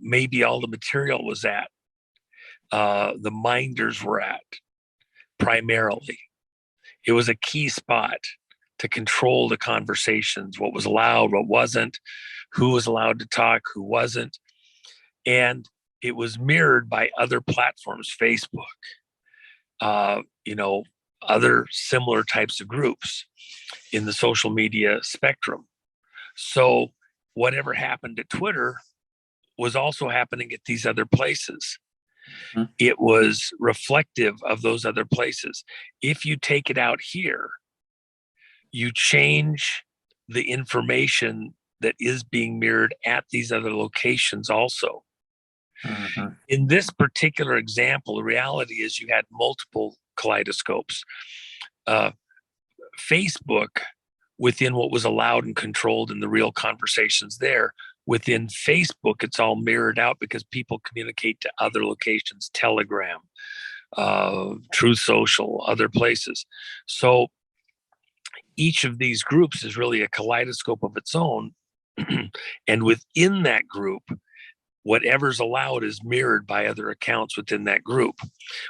maybe all the material was at, the minders were at, primarily. It was a key spot to control the conversations, what was allowed, what wasn't, who was allowed to talk, who wasn't. And it was mirrored by other platforms, Facebook, other similar types of groups in the social media spectrum. So whatever happened at Twitter was also happening at these other places. It was reflective of those other places. If you take it out here, you change the information that is being mirrored at these other locations also. In this particular example, the reality is you had multiple kaleidoscopes. Facebook, within what was allowed and controlled in the real conversations there, within Facebook, it's all mirrored out because people communicate to other locations, Telegram, Truth Social, other places. So each of these groups is really a kaleidoscope of its own. And within that group, whatever's allowed is mirrored by other accounts within that group.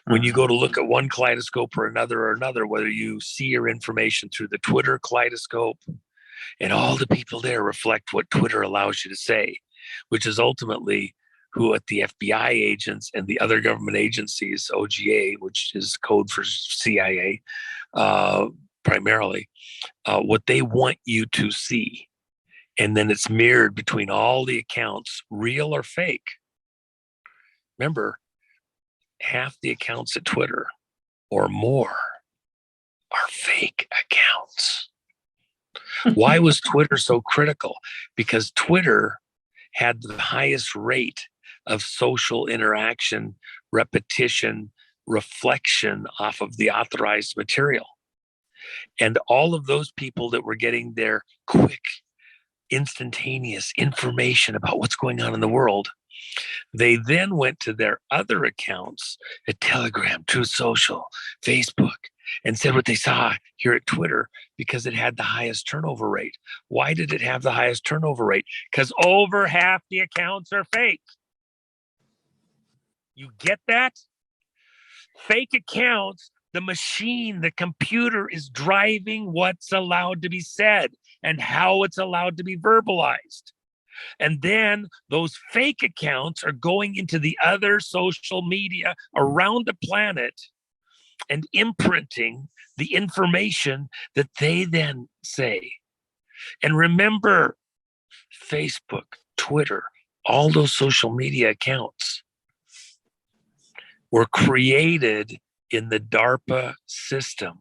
When you go to look at one kaleidoscope or another, whether you see your information through the Twitter kaleidoscope, and all the people there reflect what Twitter allows you to say, which is ultimately what the FBI agents and the other government agencies, OGA, which is code for CIA, primarily, what they want you to see. And then it's mirrored between all the accounts, real or fake. Remember, half the accounts at Twitter or more are fake accounts. Why was Twitter so critical? Because Twitter had the highest rate of social interaction, repetition, reflection off of the authorized material. And all of those people that were getting their quick, instantaneous information about what's going on in the world, they then went to their other accounts at Telegram, Truth Social, Facebook, and said what they saw here at Twitter because it had the highest turnover rate. Why did it have the highest turnover rate? Because over half the accounts are fake. You get that? Fake accounts, the machine, the computer is driving what's allowed to be said and how it's allowed to be verbalized. And then those fake accounts are going into the other social media around the planet and imprinting the information that they then say. And remember, Facebook, Twitter, all those social media accounts were created in the DARPA system,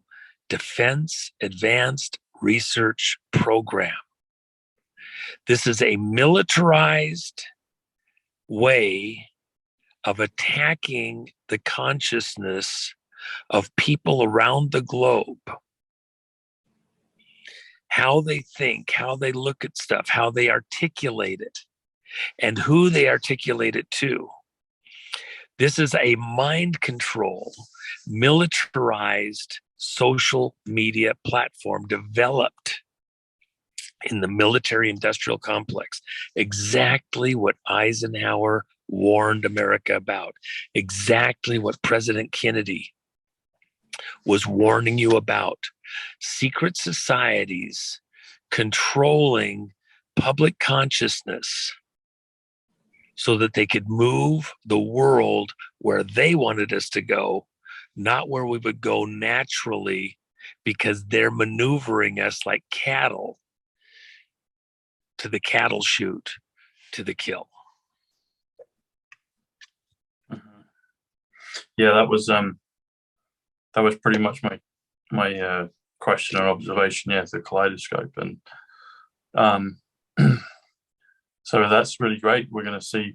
Defense Advanced Research Program. This is a militarized way of attacking the consciousness of people around the globe. How they think, how they look at stuff, how they articulate it, and who they articulate it to. This is a mind control, militarized social media platform developed in the military industrial complex. Exactly what Eisenhower warned America about. Exactly what President Kennedy was warning you about. Secret societies controlling public consciousness so that they could move the world where they wanted us to go, not where we would go naturally, because they're maneuvering us like cattle to the cattle chute, to the kill. Yeah, that was pretty much my question and observation. Yeah, the kaleidoscope, and so that's really great. We're going to see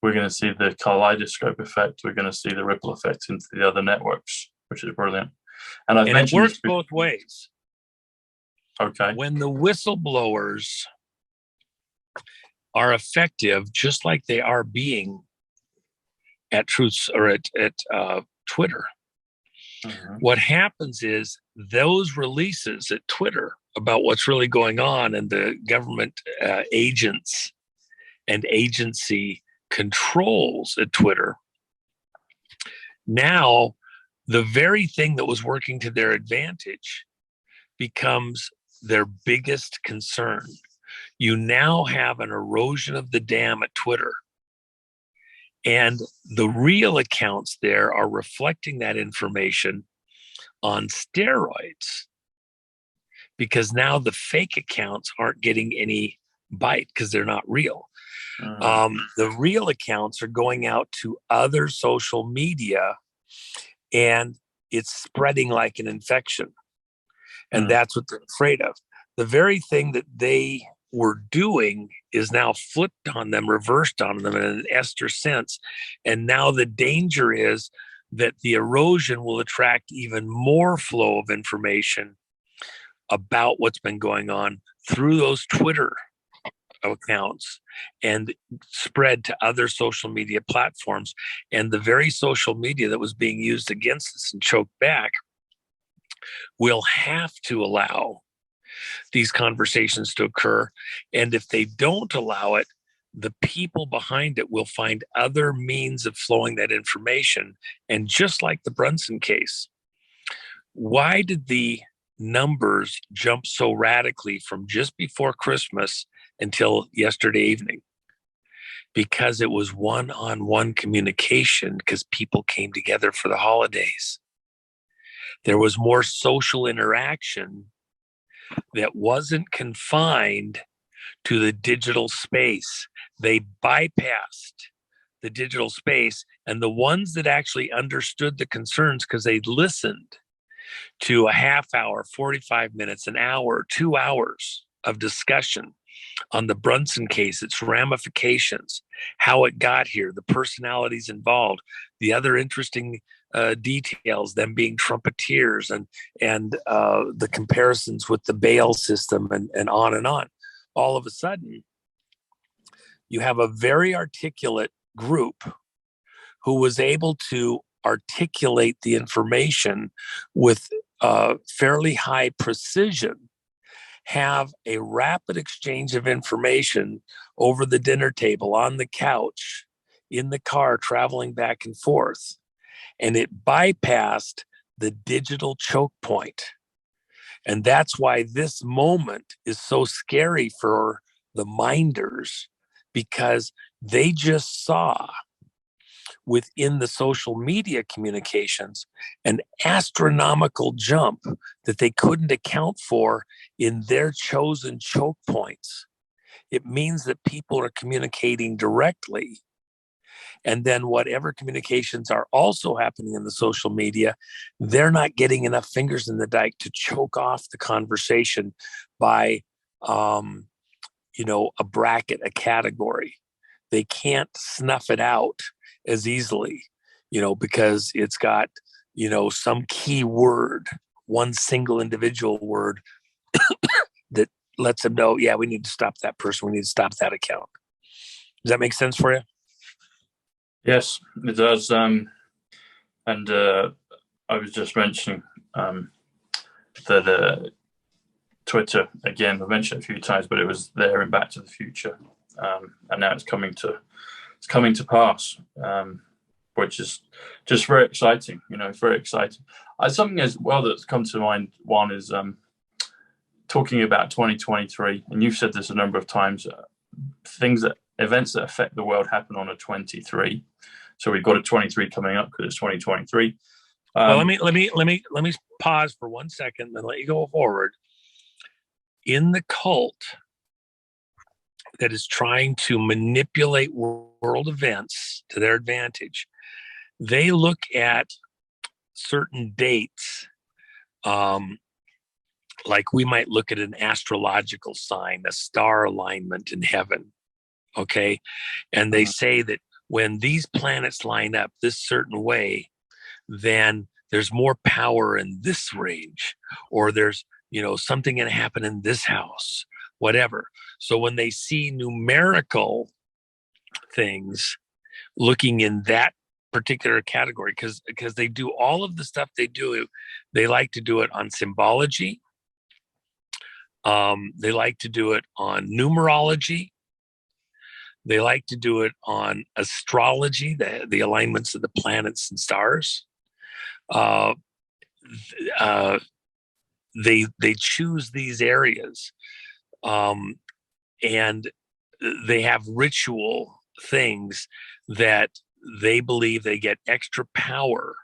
the kaleidoscope effect. We're going to see the ripple effect into the other networks, which is brilliant. And it works both ways. Okay. When the whistleblowers are effective, just like they are being at Truth or at Twitter, what happens is those releases at Twitter about what's really going on and the government agents and agency controls at Twitter, now the very thing that was working to their advantage becomes their biggest concern. You now have an erosion of the dam at Twitter. And the real accounts there are reflecting that information on steroids, because now the fake accounts aren't getting any bite because they're not real. The real accounts are going out to other social media and it's spreading like an infection. And that's what they're afraid of. The very thing that they were doing is now flipped on them, reversed on them in an Esther sense. And now the danger is that the erosion will attract even more flow of information about what's been going on through those Twitter accounts and spread to other social media platforms. And the very social media that was being used against us and choked back will have to allow these conversations to occur. And if they don't allow it, the people behind it will find other means of flowing that information. And just like the Brunson case, why did the numbers jump so radically from just before Christmas until yesterday evening? Because it was one-on-one communication, because people came together for the holidays. There was more social interaction that wasn't confined to the digital space. They bypassed the digital space, and the ones that actually understood the concerns, because they listened to a half hour, 45 minutes, an hour, 2 hours of discussion on the Brunson case, its ramifications, how it got here, the personalities involved, the other interesting details, them being trumpeteers, and the comparisons with the bail system, and on and on. All of a sudden, you have a very articulate group who was able to articulate the information with fairly high precision, have a rapid exchange of information over the dinner table, on the couch, in the car traveling back and forth, and it bypassed the digital choke point. And that's why this moment is so scary for the minders, because they just saw within the social media communications an astronomical jump that they couldn't account for in their chosen choke points. It means that people are communicating directly. And then whatever communications are also happening in the social media, they're not getting enough fingers in the dike to choke off the conversation by, a bracket, a category. They can't snuff it out as easily, because it's got, some key word, one single individual word that lets them know, yeah, we need to stop that person. We need to stop that account. Does that make sense for you? Yes, it does. And I was just mentioning that Twitter, again, I mentioned it a few times, but it was there in Back to the Future, and now it's coming to pass, which is just very exciting. It's very exciting. Something as well that's come to mind. One is talking about 2023, and you've said this a number of times. Events that affect the world happen on a 23. So we've got a 23 coming up because it's 2023. Well, let me pause for 1 second and let you go forward. In the cult that is trying to manipulate world events to their advantage, they look at certain dates, like we might look at an astrological sign, a star alignment in heaven. Okay. And they say that when these planets line up this certain way, then there's more power in this range, or there's, something going to happen in this house, whatever. So when they see numerical things looking in that particular category, because they do all of the stuff they do, they like to do it on symbology. They like to do it on numerology. They like to do it on astrology, the alignments of the planets and stars. They choose these areas, and they have ritual things that they believe they get extra power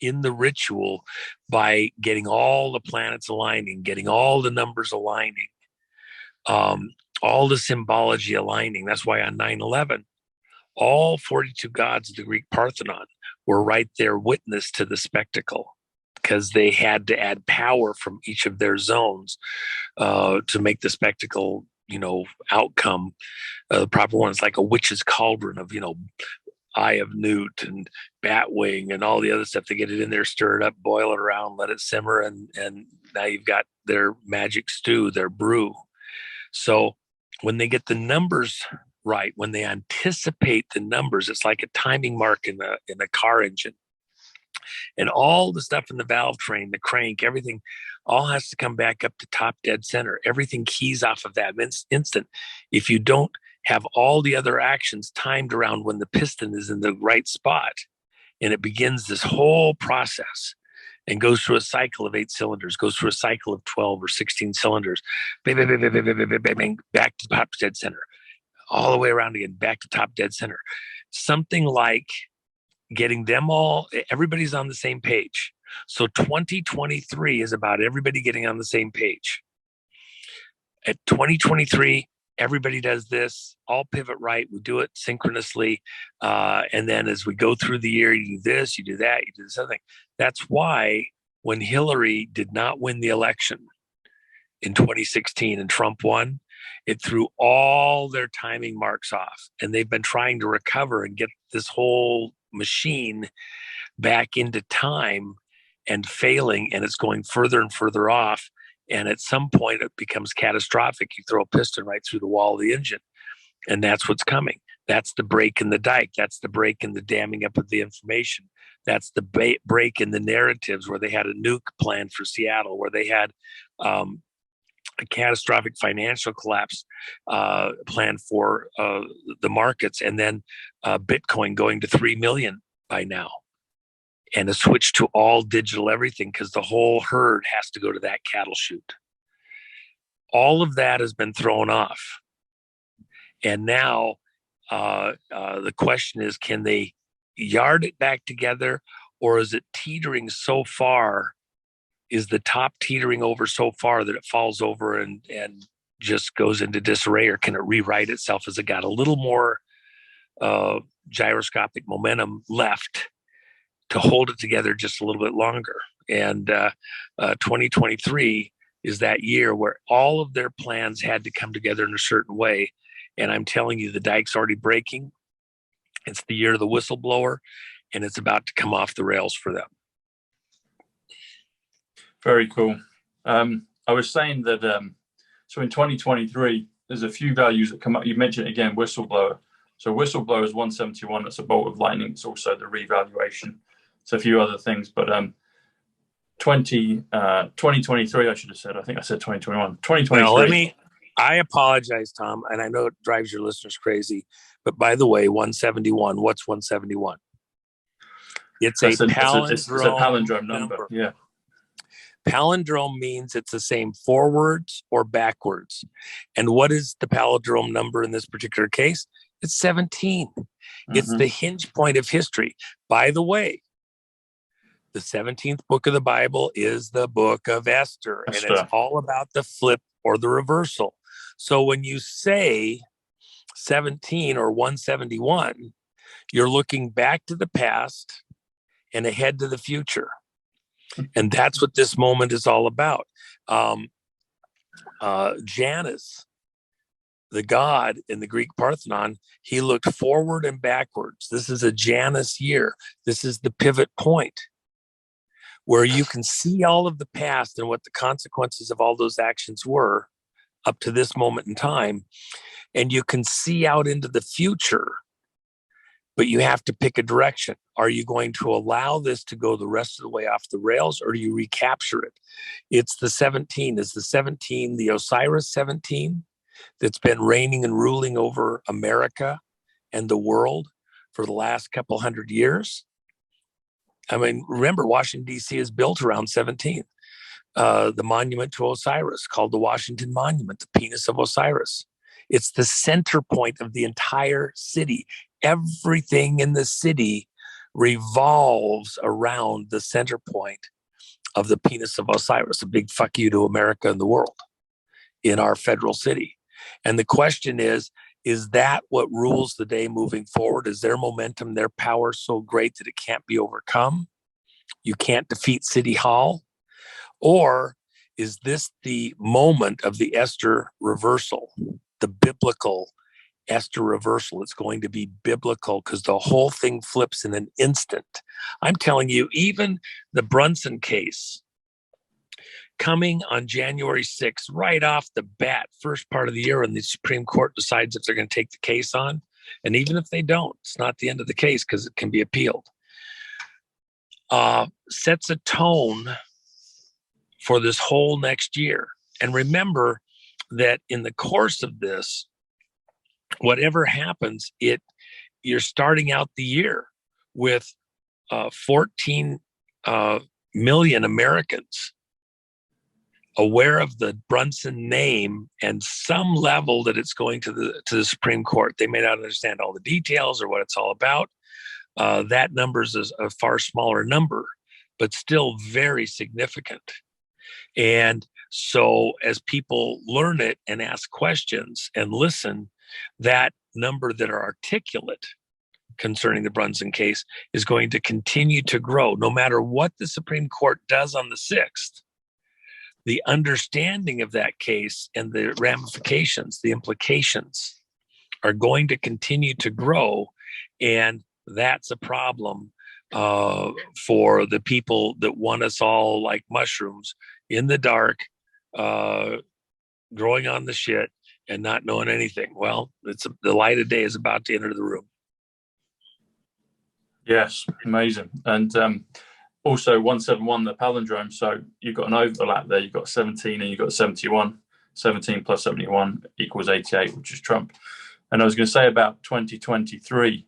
in the ritual by getting all the planets aligning, getting all the numbers aligning, all the symbology aligning. That's why on 9/11, all 42 gods of the Greek Parthenon were right there witness to the spectacle, because they had to add power from each of their zones to make the spectacle, outcome the proper one. It's like a witch's cauldron of, Eye of Newt and Batwing and all the other stuff. They get it in there, stir it up, boil it around, let it simmer, and now you've got their magic stew, their brew. So when they get the numbers right, when they anticipate the numbers, it's like a timing mark in a car engine. And all the stuff in the valve train, the crank, everything all has to come back up to top dead center. Everything keys off of that instant. If you don't have all the other actions timed around when the piston is in the right spot, and it begins this whole process and goes through a cycle of 8 cylinders, goes through a cycle of 12 or 16 cylinders, bang, bang, bang, bang, bang, bang, bang, bang, back to top dead center, all the way around again, back to top dead center. Something like getting them all, everybody's on the same page. So 2023 is about everybody getting on the same page. At 2023, everybody does this, all pivot right. We do it synchronously. And then as we go through the year, you do this, you do that, you do this other thing. That's why when Hillary did not win the election in 2016 and Trump won, it threw all their timing marks off. And they've been trying to recover and get this whole machine back into time and failing. And it's going further and further off. And at some point, it becomes catastrophic. You throw a piston right through the wall of the engine. And that's what's coming. That's the break in the dike. That's the break in the damming up of the information. That's the break in the narratives, where they had a nuke plan for Seattle, where they had a catastrophic financial collapse plan for the markets, and then Bitcoin going to 3 million by now, and a switch to all digital everything because the whole herd has to go to that cattle chute. All of that has been thrown off. And now the question is, can they yard it back together, or is it teetering so far? Is the top teetering over so far that it falls over and just goes into disarray, or can it rewrite itself? Has it got a little more gyroscopic momentum left to hold it together just a little bit longer? And 2023 is that year where all of their plans had to come together in a certain way. And I'm telling you, the dike's already breaking. It's the year of the whistleblower, and it's about to come off the rails for them. Very cool. I was saying that, so in 2023, there's a few values that come up. You mentioned it again, whistleblower. So whistleblower is 171. That's a bolt of lightning. It's also the revaluation. It's a few other things, but 2023, I should have said. I think I said 2021. 2023. Well, I apologize, Tom, and I know it drives your listeners crazy, but by the way, 171, what's 171? It's a palindrome number. Yeah. Palindrome means it's the same forwards or backwards. And what is the palindrome number in this particular case? It's 17. Mm-hmm. It's the hinge point of history. By the way, the 17th book of the Bible is the book of Esther, and it's all about the flip or the reversal. So when you say 17 or 171, you're looking back to the past and ahead to the future. And that's what this moment is all about. Janus, the god in the Greek Parthenon, he looked forward and backwards. This is a Janus year. This is the pivot point where you can see all of the past and what the consequences of all those actions were up to this moment in time. And you can see out into the future, but you have to pick a direction. Are you going to allow this to go the rest of the way off the rails, or do you recapture it? It's the 17. Is the 17 the Osiris 17 that's been reigning and ruling over America and the world for the last couple hundred years? I mean, remember, Washington, D.C. is built around 17. The monument to Osiris, called the Washington Monument, the penis of Osiris. It's the center point of the entire city. Everything in the city revolves around the center point of the penis of Osiris, a big fuck you to America and the world in our federal city. And the question is that what rules the day moving forward? Is their momentum, their power so great that it can't be overcome? You can't defeat City Hall? Or is this the moment of the Esther reversal, the biblical Esther reversal? It's going to be biblical because the whole thing flips in an instant. I'm telling you, even the Brunson case coming on January 6th, right off the bat, first part of the year, when the Supreme Court decides if they're going to take the case on. And even if they don't, it's not the end of the case because it can be appealed. Sets a tone for this whole next year. And remember that in the course of this, whatever happens, you're starting out the year with 14 million Americans aware of the Brunson name and some level that it's going to the Supreme Court. They may not understand all the details or what it's all about. That number is a far smaller number, but still very significant. And so as people learn it and ask questions and listen, that number that are articulate concerning the Brunson case is going to continue to grow. No matter what the Supreme Court does on the 6th, the understanding of that case and the ramifications, the implications are going to continue to grow. And that's a problem for the people that want us all like mushrooms in the dark, growing on the shit and not knowing anything. Well, the light of day is about to enter the room. Yes, amazing. And also 171, the palindrome. So you've got an overlap there. You've got 17 and you've got 71. 17 plus 71 equals 88, which is Trump. And I was going to say about 2023.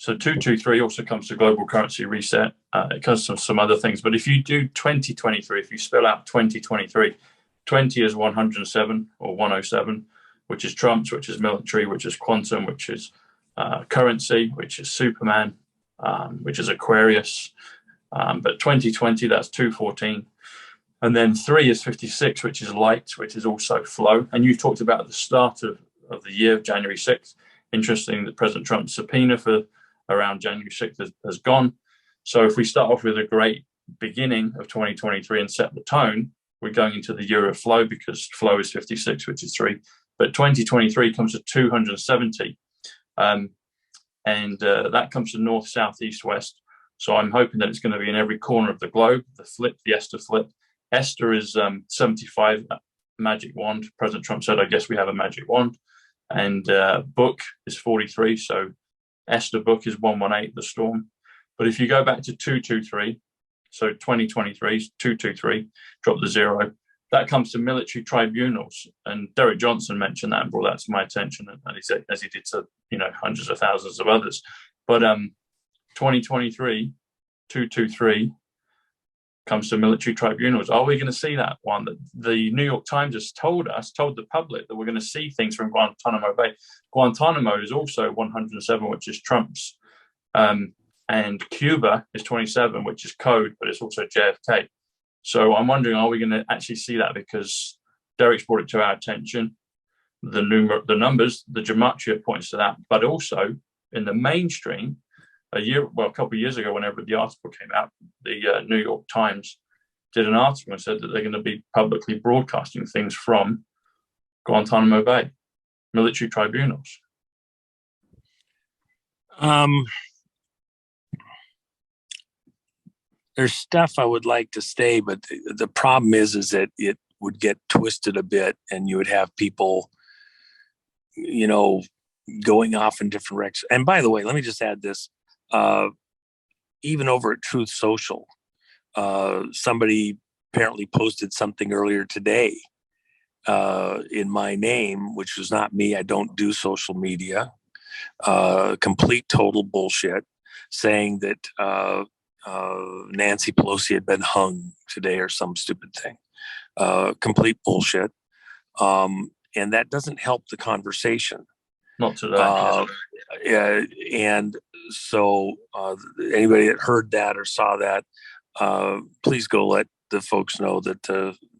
So 223 also comes to global currency reset. It comes to some other things. But if you do 2023, if you spell out 2023, 20 is 107 or 107, which is Trump's, which is military, which is quantum, which is currency, which is Superman, which is Aquarius. But 2020, that's 214. And then 3 is 56, which is light, which is also flow. And you talked about the start of the year, January 6th. Interesting that President Trump's subpoena for around January 6th has gone. So if we start off with a great beginning of 2023 and set the tone, we're going into the year of flow, because flow is 56, which is 3. But 2023 comes to 270. And that comes to north, south, east, west. So I'm hoping that it's going to be in every corner of the globe. The Esther flip. Esther is 75 magic wand. President Trump said, I guess we have a magic wand. And book is 43. So Esther book is 118, the storm. But if you go back to 223, so 2023 is 223, drop the 0. That comes to military tribunals. And Derek Johnson mentioned that and brought that to my attention, and he said, as he did to hundreds of thousands of others. But 2023, 223 comes to military tribunals. Are we going to see that one? That the New York Times has told the public that we're going to see things from Guantanamo Bay. Guantanamo is also 107, which is Trump's. And Cuba is 27, which is code, but it's also JFK. So I'm wondering, are we going to actually see that? Because Derek's brought it to our attention. The numbers, the gematria points to that, but also in the mainstream, a couple of years ago, whenever the article came out, the New York Times did an article and said that they're going to be publicly broadcasting things from Guantanamo Bay, military tribunals. There's stuff I would like to say, but the problem is that it would get twisted a bit, and you would have people, going off in different directions. And by the way, let me just add this. Even over at Truth Social, somebody apparently posted something earlier today in my name, which was not me. I don't do social media. Complete total bullshit, saying that Nancy Pelosi had been hung today or some stupid thing. Complete bullshit. And that doesn't help the conversation. Not today. And so anybody that heard that or saw that, please go let the folks know that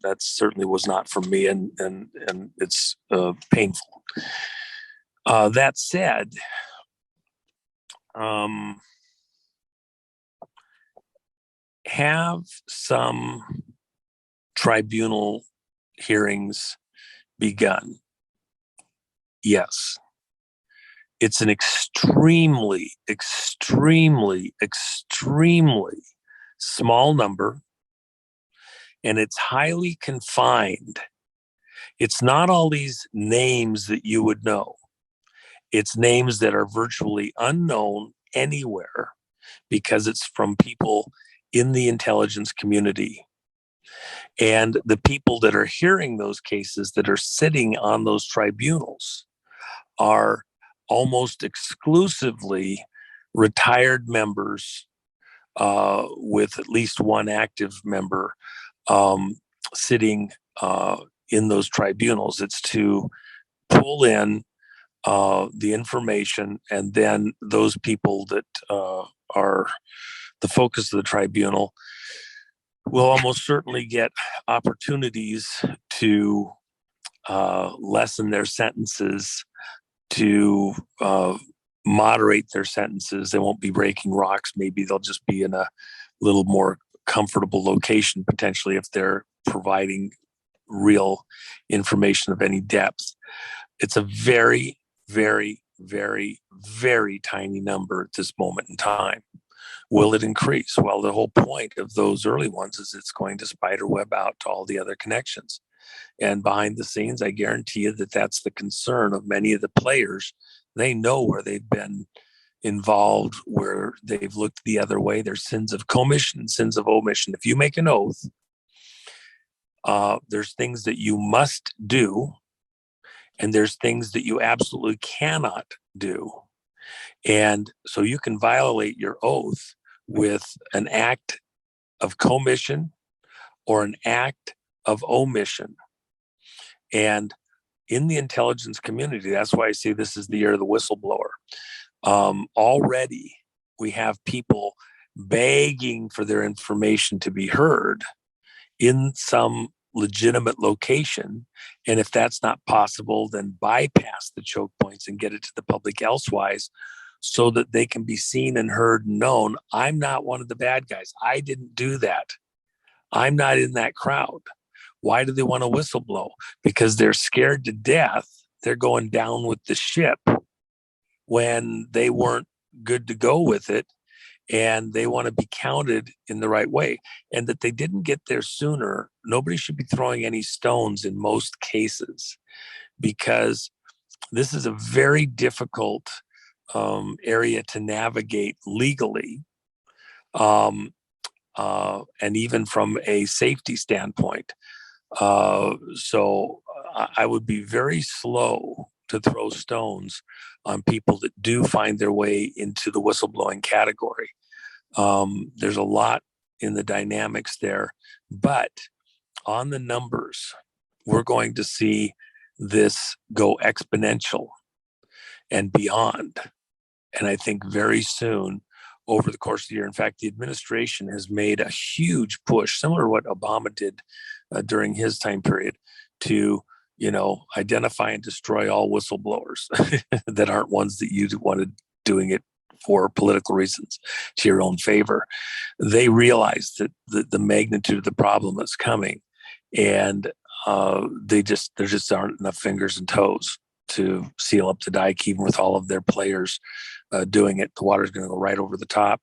that certainly was not from me, and it's painful. That said, have some tribunal hearings begun? Yes. It's an extremely, extremely, extremely small number, and it's highly confined. It's not all these names that you would know. It's names that are virtually unknown anywhere because it's from people in the intelligence community. And the people that are hearing those cases, that are sitting on those tribunals, are almost exclusively retired members, with at least one active member sitting in those tribunals. It's to pull in the information, and then those people that are the focus of the tribunal will almost certainly get opportunities to lessen their sentences, to moderate their sentences. They won't be breaking rocks. Maybe they'll just be in a little more comfortable location, potentially, if they're providing real information of any depth. It's a very, very, very, very tiny number at this moment in time. Will it increase? Well, the whole point of those early ones is it's going to spider web out to all the other connections. And behind the scenes, I guarantee you that that's the concern of many of the players. They know where they've been involved, where they've looked the other way. There's sins of commission and sins of omission. If you make an oath There's things that you must do, and there's things that you absolutely cannot do. And so you can violate your oath with an act of commission or an act of omission. And in the intelligence community, that's why I say this is the year of the whistleblower. Already we have people begging for their information to be heard in some legitimate location. And if that's not possible, then bypass the choke points and get it to the public elsewise so that they can be seen and heard and known. I'm not one of the bad guys. I didn't do that. I'm not in that crowd. Why do they want to whistleblow? Because they're scared to death. They're going down with the ship when they weren't good to go with it. And they want to be counted in the right way. And that they didn't get there sooner. Nobody should be throwing any stones in most cases, because this is a very difficult area to navigate legally. And even from a safety standpoint. So I would be very slow to throw stones on people that do find their way into the whistleblowing category. There's a lot in the dynamics there, but on the numbers, we're going to see this go exponential and beyond. And I think very soon, over the course of the year, in fact, the administration has made a huge push, similar to what Obama did during his time period, to identify and destroy all whistleblowers that aren't ones that you wanted doing it for political reasons to your own favor. They realize that the magnitude of the problem that's coming, and there just aren't enough fingers and toes to seal up the dike, even with all of their players doing it. The water's going to go right over the top,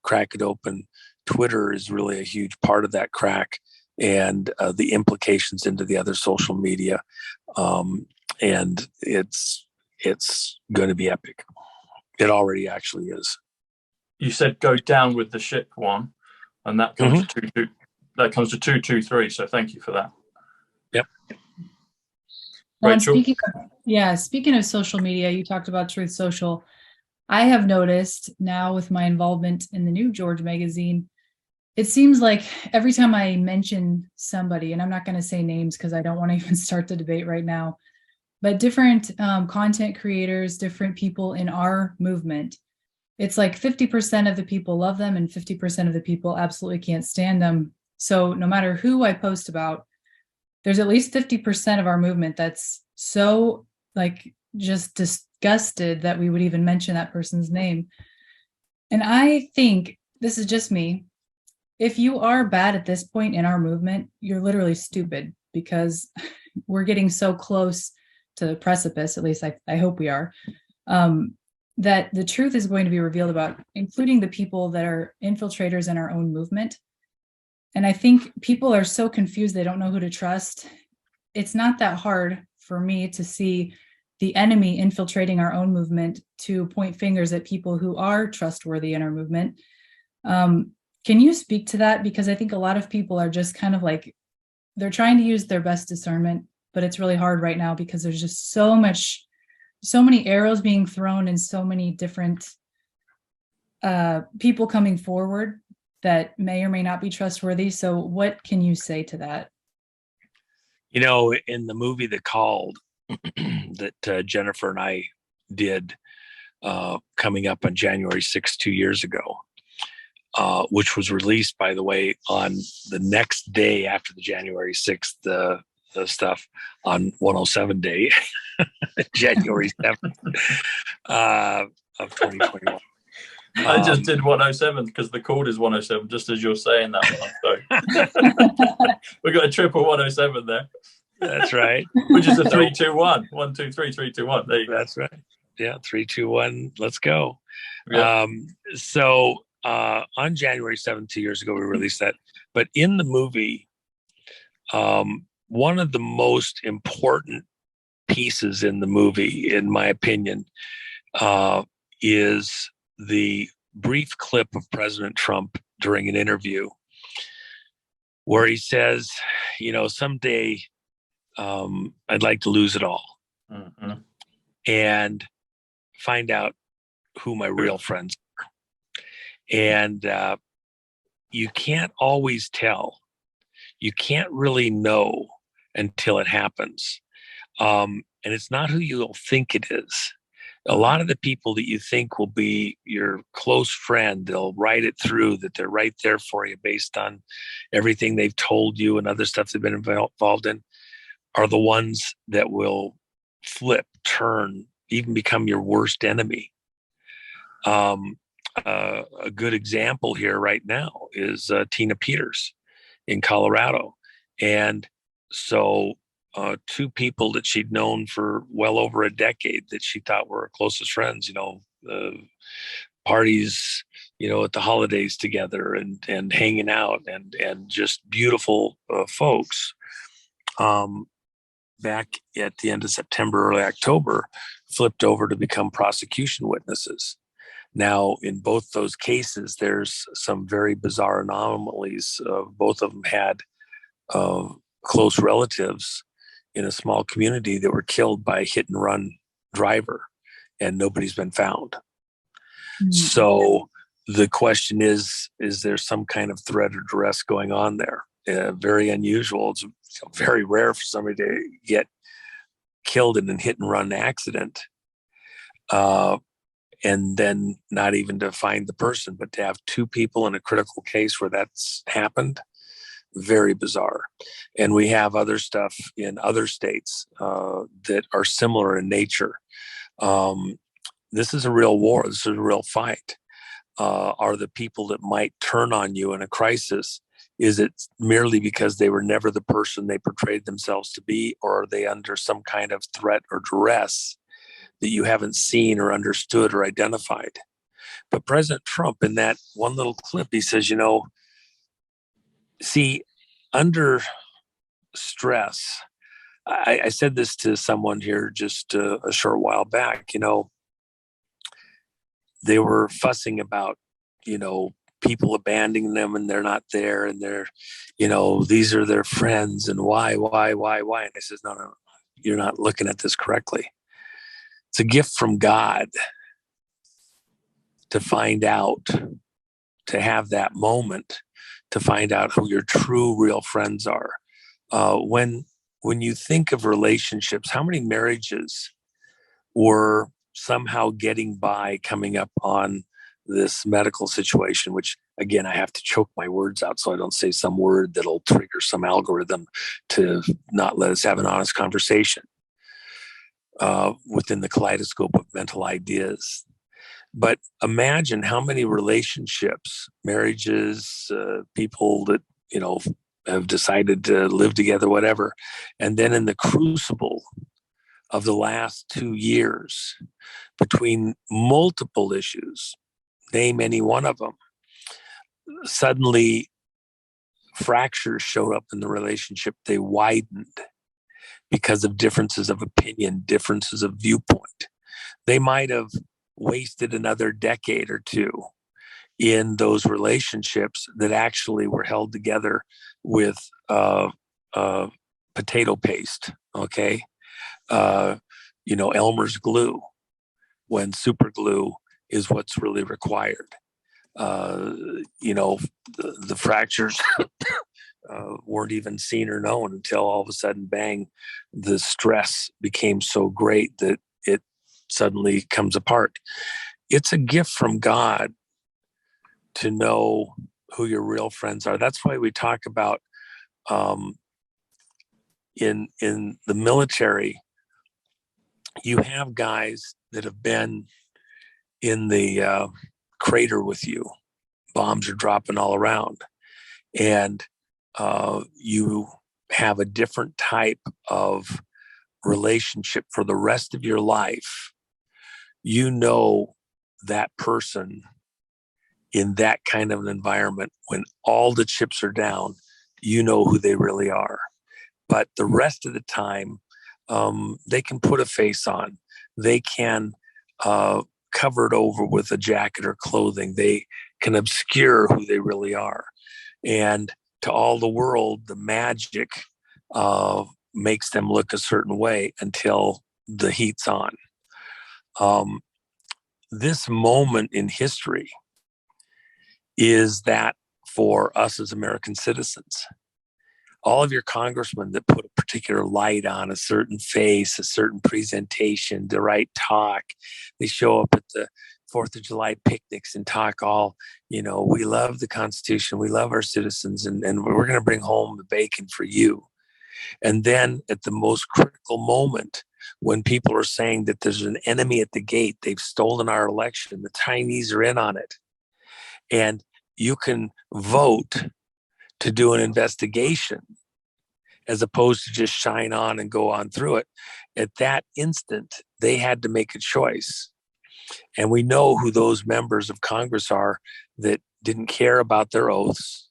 crack it open. Twitter is really a huge part of that crack, and the implications into the other social media. And it's going to be epic. It already actually is. You said go down with the ship one, and that comes to 223. So thank you for that. Yep. Well, speaking of social media, you talked about Truth Social. I have noticed now with my involvement in the new George magazine, it seems like every time I mention somebody, and I'm not going to say names because I don't want to even start the debate right now, but different content creators, different people in our movement, it's like 50% of the people love them and 50% of the people absolutely can't stand them. So no matter who I post about, there's at least 50% of our movement that's so just disgusted that we would even mention that person's name. And I think, this is just me, if you are bad at this point in our movement, you're literally stupid, because we're getting so close to the precipice, at least I hope we are, that the truth is going to be revealed about, including the people that are infiltrators in our own movement. And I think people are so confused, they don't know who to trust. It's not that hard for me to see the enemy infiltrating our own movement to point fingers at people who are trustworthy in our movement. Can you speak to that? Because I think a lot of people are just kind of like, they're trying to use their best discernment, but it's really hard right now because there's just so many arrows being thrown and so many different people coming forward that may or may not be trustworthy. So what can you say to that? In the movie The Called that Jennifer and I did coming up on January 6th, 2 years ago, which was released, by the way, on the next day after the January 6th, the stuff on 107 day, January 7th of 2021. I just did 107 because the chord is 107, just as you're saying that one. So we got a triple 107 there. That's right. Which is a 3-2-1. 1, 2, 3, 3, 2, 1. There you go. That's right. Yeah, 3, 2, 1. Let's go. Yeah. So on January 7th, 2 years ago, we released that. But in the movie, one of the most important pieces in the movie, in my opinion, is the brief clip of President Trump during an interview where he says, someday I'd like to lose it all and find out who my real friends are. And you can't always tell. You can't really know until it happens. And it's not who you'll think it is. A lot of the people that you think will be your close friend, they'll write it through, that they're right there for you based on everything they've told you and other stuff they've been involved in, are the ones that will flip, turn, even become your worst enemy. A good example here right now is Tina Peters in Colorado. And so two people that she'd known for well over a decade that she thought were her closest friends, parties, at the holidays together and hanging out and just beautiful folks. Back at the end of September, early October, flipped over to become prosecution witnesses. Now, in both those cases, there's some very bizarre anomalies. Both of them had close relatives in a small community that were killed by a hit and run driver, and nobody's been found. Mm-hmm. So the question is there some kind of threat or duress going on there? Very unusual. It's very rare for somebody to get killed in a hit and run accident. And then not even to find the person, but to have two people in a critical case where that's happened, very bizarre. And we have other stuff in other states that are similar in nature. This is a real war. This is a real fight. Are the people that might turn on you in a crisis, is it merely because they were never the person they portrayed themselves to be, or are they under some kind of threat or duress that you haven't seen or understood or identified? But President Trump, in that one little clip, he says, see, under stress, I said this to someone here just a short while back, they were fussing about, people abandoning them and they're not there and they're, these are their friends and why? And I says, no, you're not looking at this correctly. It's a gift from God to find out, to have that moment, to find out who your true, real friends are. When you think of relationships, how many marriages were somehow getting by coming up on this medical situation, which again, I have to choke my words out so I don't say some word that'll trigger some algorithm to not let us have an honest conversation within the kaleidoscope of mental ideas. But imagine how many relationships, marriages, people that, have decided to live together, whatever. And then in the crucible of the last 2 years, between multiple issues, name any one of them, suddenly fractures showed up in the relationship. They widened because of differences of opinion, differences of viewpoint. They might have wasted another decade or two in those relationships that actually were held together with potato paste, okay? Elmer's glue, when super glue is what's really required. The fractures weren't even seen or known until all of a sudden, bang, the stress became so great that it suddenly comes apart. It's a gift from God to know who your real friends are. That's why we talk about in the military, you have guys that have been in the crater with you. Bombs are dropping all around. And you have a different type of relationship for the rest of your life. That person in that kind of an environment, when all the chips are down, who they really are. But the rest of the time, they can put a face on. They can cover it over with a jacket or clothing. They can obscure who they really are. And to all the world, the magic makes them look a certain way until the heat's on. This moment in history is that for us as American citizens. All of your congressmen that put a particular light on a certain face, a certain presentation, the right talk, they show up at the 4th of July picnics and talk all, we love the Constitution, we love our citizens, and we're going to bring home the bacon for you. And then at the most critical moment, when people are saying that there's an enemy at the gate, they've stolen our election, the Chinese are in on it, and you can vote to do an investigation as opposed to just shine on and go on through it. At that instant, they had to make a choice. And we know who those members of Congress are that didn't care about their oaths,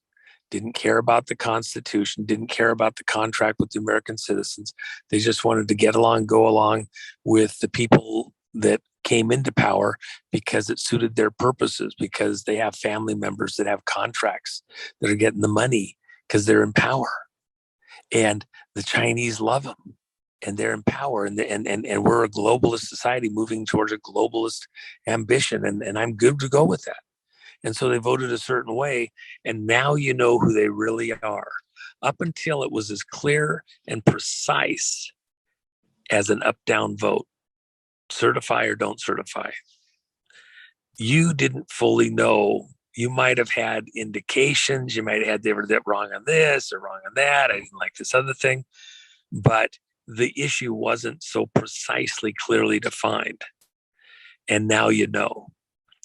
didn't care about the Constitution, didn't care about the contract with the American citizens. They just wanted to get along, go along with the people that came into power because it suited their purposes, because they have family members that have contracts that are getting the money because they're in power. And the Chinese love them and they're in power. And we're a globalist society moving towards a globalist ambition. And I'm good to go with that. And so they voted a certain way. And now you know who they really are. Up until it was as clear and precise as an up-down vote, certify or don't certify, you didn't fully know. You might have had indications. You might have had they were wrong on this or wrong on that. I didn't like this other thing. But the issue wasn't so precisely, clearly defined. And now you know.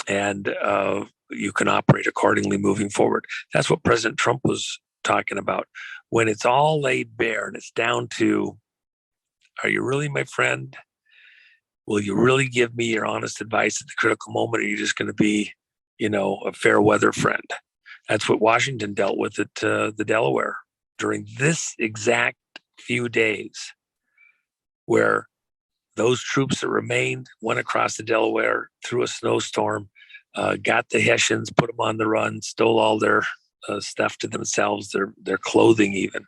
And you can operate accordingly moving forward. That's what President Trump was talking about. When it's all laid bare and it's down to, are you really my friend? Will you really give me your honest advice at the critical moment? Or are you just going to be, a fair weather friend? That's what Washington dealt with at the Delaware during this exact few days, where those troops that remained went across the Delaware through a snowstorm, got the Hessians, put them on the run, stole all their stuff to themselves, their clothing even,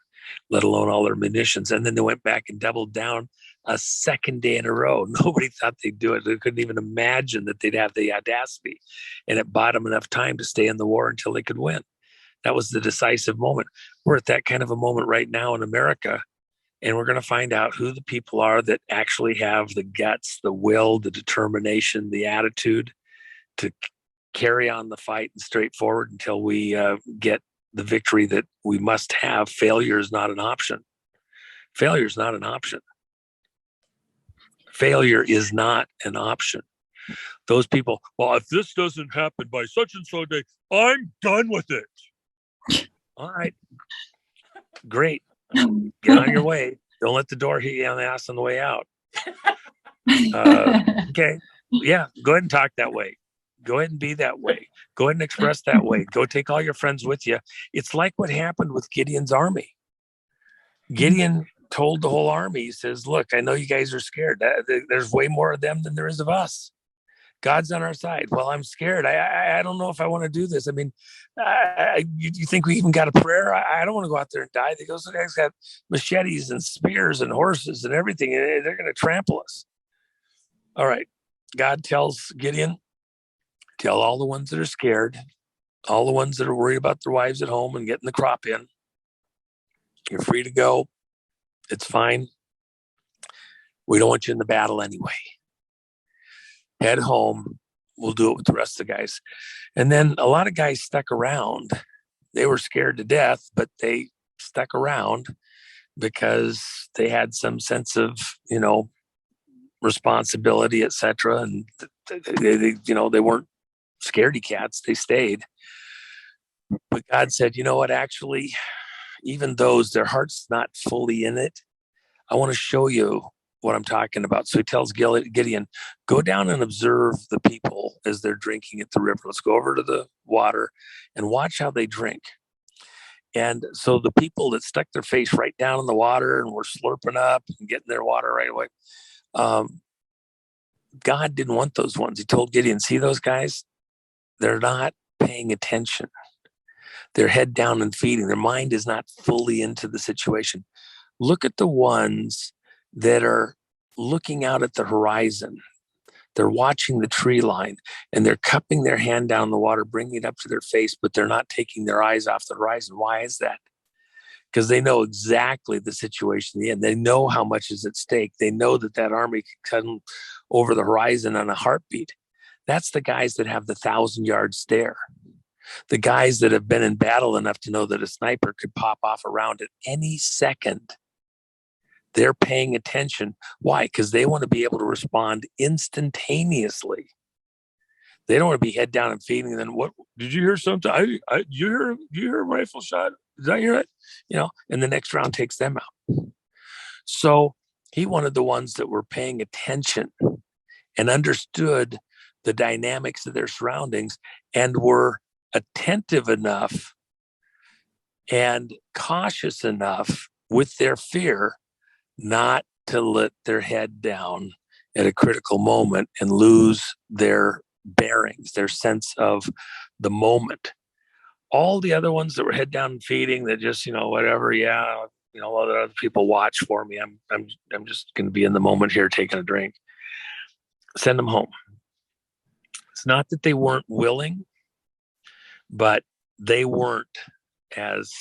let alone all their munitions. And then they went back and doubled down a second day in a row. Nobody thought they'd do it. They couldn't even imagine that they'd have the audacity. And it bought them enough time to stay in the war until they could win. That was the decisive moment. We're at that kind of a moment right now in America. And we're going to find out who the people are that actually have the guts, the will, the determination, the attitude to carry on the fight and straight forward until we get the victory that we must have. Failure is not an option. Failure is not an option. Failure is not an option. Those people, well, if this doesn't happen by such and so day, I'm done with it. All right. Great. Get on your way. Don't let the door hit you on the ass on the way out. Okay. Yeah. Go ahead and talk that way. Go ahead and be that way. Go ahead and express that way. Go take all your friends with you. It's like what happened with Gideon's army. Gideon told the whole army, he says, look, I know you guys are scared. There's way more of them than there is of us. God's on our side. Well, I'm scared. I don't know if I want to do this. I mean, you think we even got a prayer? I don't want to go out there and die. They go, so guys got machetes and spears and horses and everything. And they're going to trample us. All right. God tells Gideon, tell all the ones that are scared, all the ones that are worried about their wives at home and getting the crop in, you're free to go. It's fine. We don't want you in the battle anyway. Head home. We'll do it with the rest of the guys. And then a lot of guys stuck around. They were scared to death, but they stuck around because they had some sense of, responsibility, etc. And they weren't scaredy cats. They stayed. But God said, you know what, actually, even those, their heart's not fully in it. I want to show you what I'm talking about. So he tells Gideon, go down and observe the people as they're drinking at the river. Let's go over to the water and watch how they drink. And so the people that stuck their face right down in the water and were slurping up and getting their water right away, God didn't want those ones. He told Gideon, see those guys? They're not paying attention. They're head down and feeding. Their mind is not fully into the situation. Look at the ones that are looking out at the horizon. They're watching the tree line and they're cupping their hand down the water, bringing it up to their face, but they're not taking their eyes off the horizon. Why is that? Because they know exactly the situation in the end. They know how much is at stake. They know that that army can come over the horizon on a heartbeat. That's the guys that have the 1,000-yard stare. The guys that have been in battle enough to know that a sniper could pop off around at any second. They're paying attention. Why? Because they want to be able to respond instantaneously. They don't want to be head down and feeding. And then, what did you hear? Something? You hear a rifle shot? Did I hear it? And the next round takes them out. So he wanted the ones that were paying attention and understood the dynamics of their surroundings and were attentive enough and cautious enough with their fear not to let their head down at a critical moment and lose their bearings, their sense of the moment. All the other ones that were head down and feeding, that just, whatever, other people watch for me. I'm just going to be in the moment here taking a drink. Send them home. It's not that they weren't willing, but they weren't as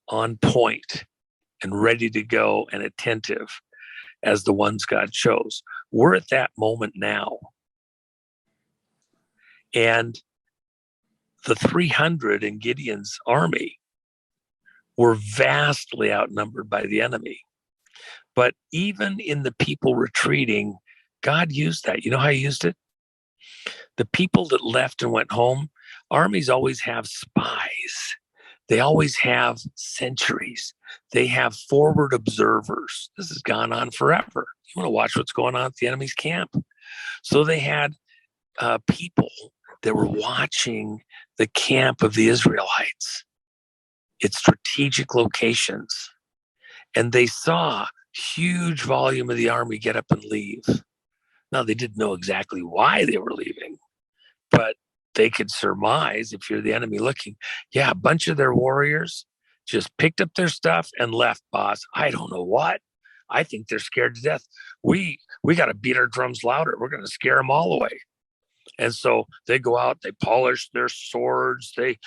on point and ready to go and attentive as the ones God chose. We're at that moment now. And the 300 in Gideon's army were vastly outnumbered by the enemy. But even in the people retreating, God used that. You know how he used it? The people that left and went home, armies always have spies. They always have sentries. They have forward observers. This has gone on forever. You want to watch what's going on at the enemy's camp. So they had people that were watching the camp of the Israelites, its strategic locations. And they saw huge volume of the army get up and leave. Now, they didn't know exactly why they were leaving, but they could surmise, if you're the enemy looking, a bunch of their warriors just picked up their stuff and left, boss. I don't know what. I think they're scared to death. We got to beat our drums louder. We're going to scare them all away. And so they go out, they polish their swords, they,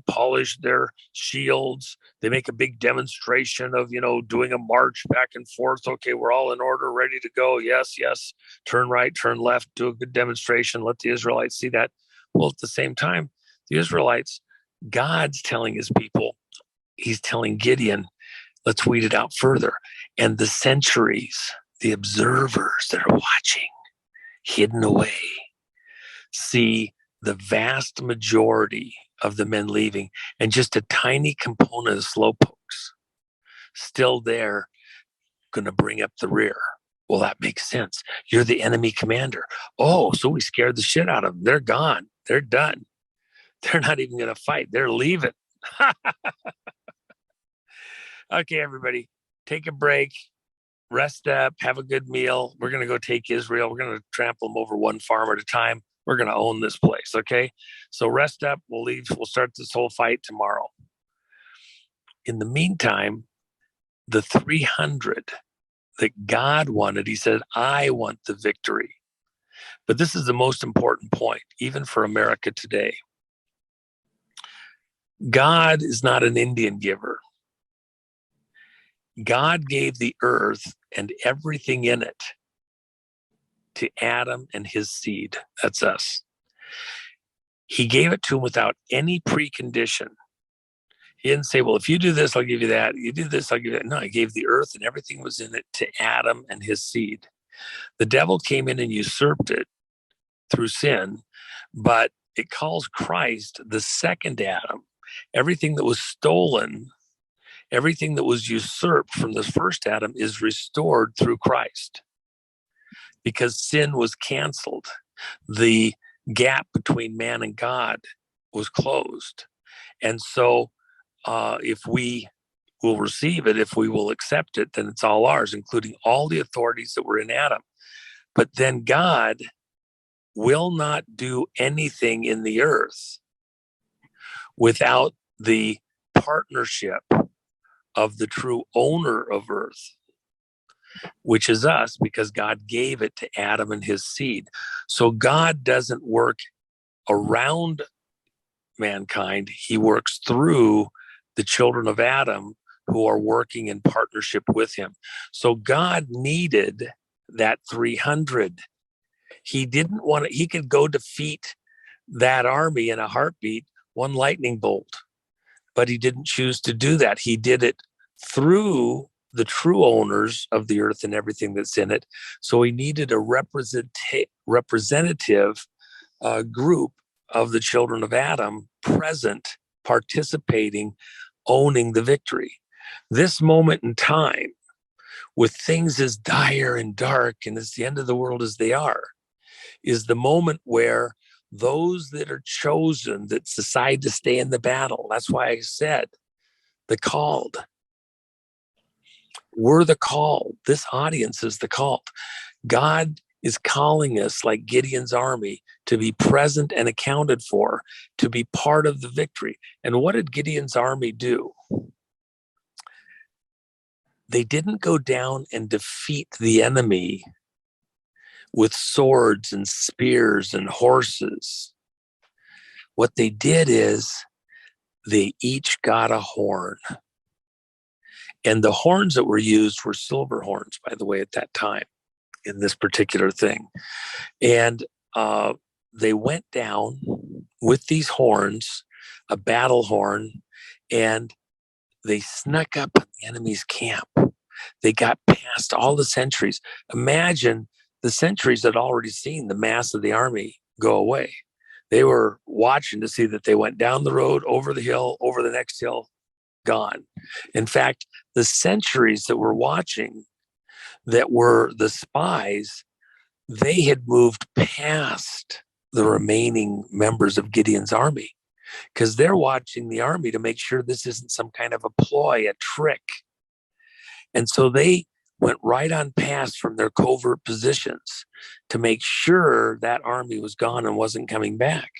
polish their shields. They make a big demonstration of, doing a march back and forth. Okay, we're all in order, ready to go. Yes, yes. Turn right, turn left, do a good demonstration. Let the Israelites see that. Well, at the same time, the Israelites, God's telling his people, he's telling Gideon, let's weed it out further. And the sentries, the observers that are watching, hidden away, see the vast majority of the men leaving and just a tiny component of slowpokes still there, going to bring up the rear. Well, that makes sense. You're the enemy commander. Oh, so we scared the shit out of them. They're gone. They're done. They're not even going to fight. They're leaving. Okay, everybody, take a break, rest up, have a good meal. We're going to go take Israel. We're going to trample them over one farm at a time. We're going to own this place, okay? So rest up. We'll leave. We'll start this whole fight tomorrow. In the meantime, the 300 that God wanted, he said, I want the victory. But this is the most important point, even for America today. God is not an Indian giver. God gave the earth and everything in it to Adam and his seed. That's us. He gave it to him without any precondition. He didn't say, well, if you do this, I'll give you that. You do this, I'll give you that. No, he gave the earth and everything was in it to Adam and his seed. The devil came in and usurped it through sin, but it calls Christ the second Adam. Everything that was stolen, everything that was usurped from the first Adam is restored through Christ because sin was canceled. The gap between man and God was closed. And so if we will receive it, if we will accept it, then it's all ours, including all the authorities that were in Adam. But then God will not do anything in the earth without the partnership of the true owner of earth, which is us, because God gave it to Adam and his seed. So God doesn't work around mankind. He works through the children of Adam who are working in partnership with him. So God needed that 300. He didn't want to, he could go defeat that army in a heartbeat, one lightning bolt, but he didn't choose to do that. He did it through the true owners of the earth and everything that's in it. So he needed a representative group of the children of Adam present, participating, owning the victory. This moment in time, with things as dire and dark and as the end of the world as they are, is the moment where those that are chosen, that decide to stay in the battle, that's why I said the called. We're the called. This audience is the called. God is calling us, like Gideon's army, to be present and accounted for, to be part of the victory. And what did Gideon's army do? They didn't go down and defeat the enemy with swords and spears and horses. What they did is they each got a horn. And the horns that were used were silver horns, by the way, at that time in this particular thing. And they went down with these horns, a battle horn, and they snuck up on the enemy's camp. They got past all the sentries. Imagine the sentries had already seen the mass of the army go away. They were watching to see that they went down the road, over the hill, over the next hill, gone. In fact, the sentries that were watching, that were the spies, they had moved past the remaining members of Gideon's army, because they're watching the army to make sure this isn't some kind of a ploy, a trick. And so they went right on past from their covert positions to make sure that army was gone and wasn't coming back,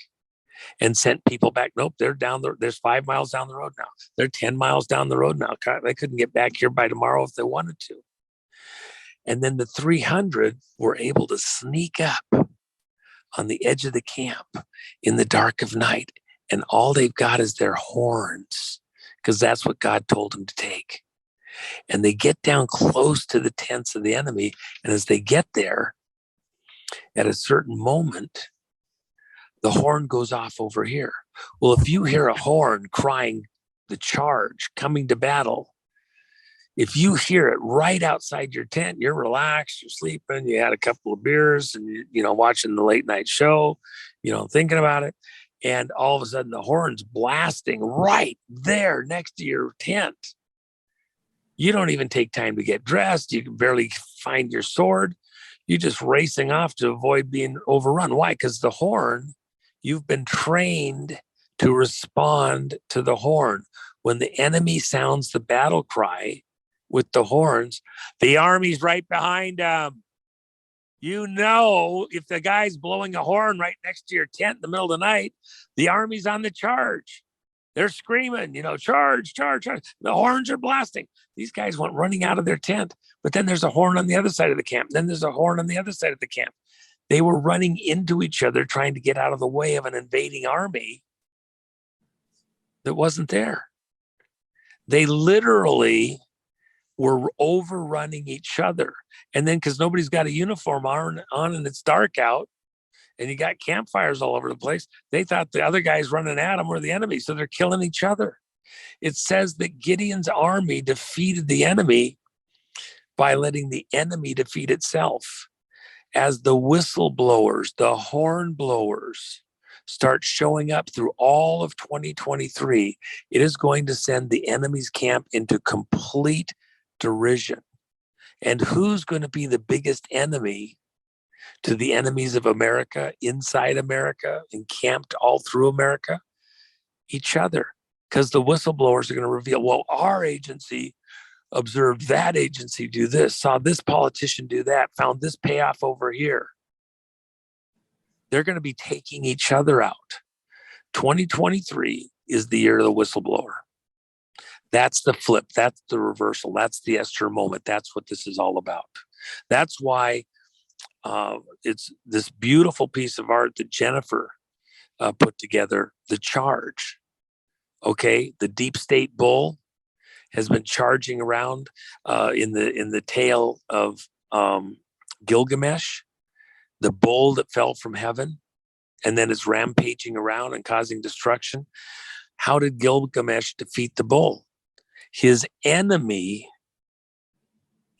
and sent people back. Nope, they're down there. There's 5 miles down the road now. They're 10 miles down the road now. They couldn't get back here by tomorrow if they wanted to. And then the 300 were able to sneak up on the edge of the camp in the dark of night. And all they've got is their horns, because that's what God told them to take. And they get down close to the tents of the enemy. And as they get there, at a certain moment, the horn goes off over here. Well, if you hear a horn crying the charge, coming to battle, if you hear it right outside your tent, you're relaxed, you're sleeping, you had a couple of beers, and watching the late night show, thinking about it, and all of a sudden the horn's blasting right there next to your tent. You don't even take time to get dressed. You can barely find your sword. You're just racing off to avoid being overrun. Why? Because the horn, you've been trained to respond to the horn. When the enemy sounds the battle cry with the horns, the army's right behind them. If the guy's blowing a horn right next to your tent in the middle of the night, the army's on the charge. They're screaming, charge, charge, charge. The horns are blasting. These guys went running out of their tent, but then there's a horn on the other side of the camp. Then there's a horn on the other side of the camp. They were running into each other, trying to get out of the way of an invading army that wasn't there. They literally were overrunning each other. And then, because nobody's got a uniform on and it's dark out, and you got campfires all over the place, they thought the other guys running at them were the enemy. So they're killing each other. It says that Gideon's army defeated the enemy by letting the enemy defeat itself. As the whistleblowers, the horn blowers, start showing up through all of 2023, it is going to send the enemy's camp into complete derision. And who's going to be the biggest enemy to the enemies of America, inside America, encamped all through America? Each other. Because the whistleblowers are going to reveal, well, our agency observed that agency do this, saw this politician do that, found this payoff over here. They're going to be taking each other out. 2023 is the year of the whistleblower. That's the flip. That's the reversal. That's the Esther moment. That's what this is all about. That's why it's this beautiful piece of art that Jennifer put together, The Charge. Okay, the deep state bull has been charging around in the tale of Gilgamesh, the bull that fell from heaven, and then is rampaging around and causing destruction. How did Gilgamesh defeat the bull? His enemy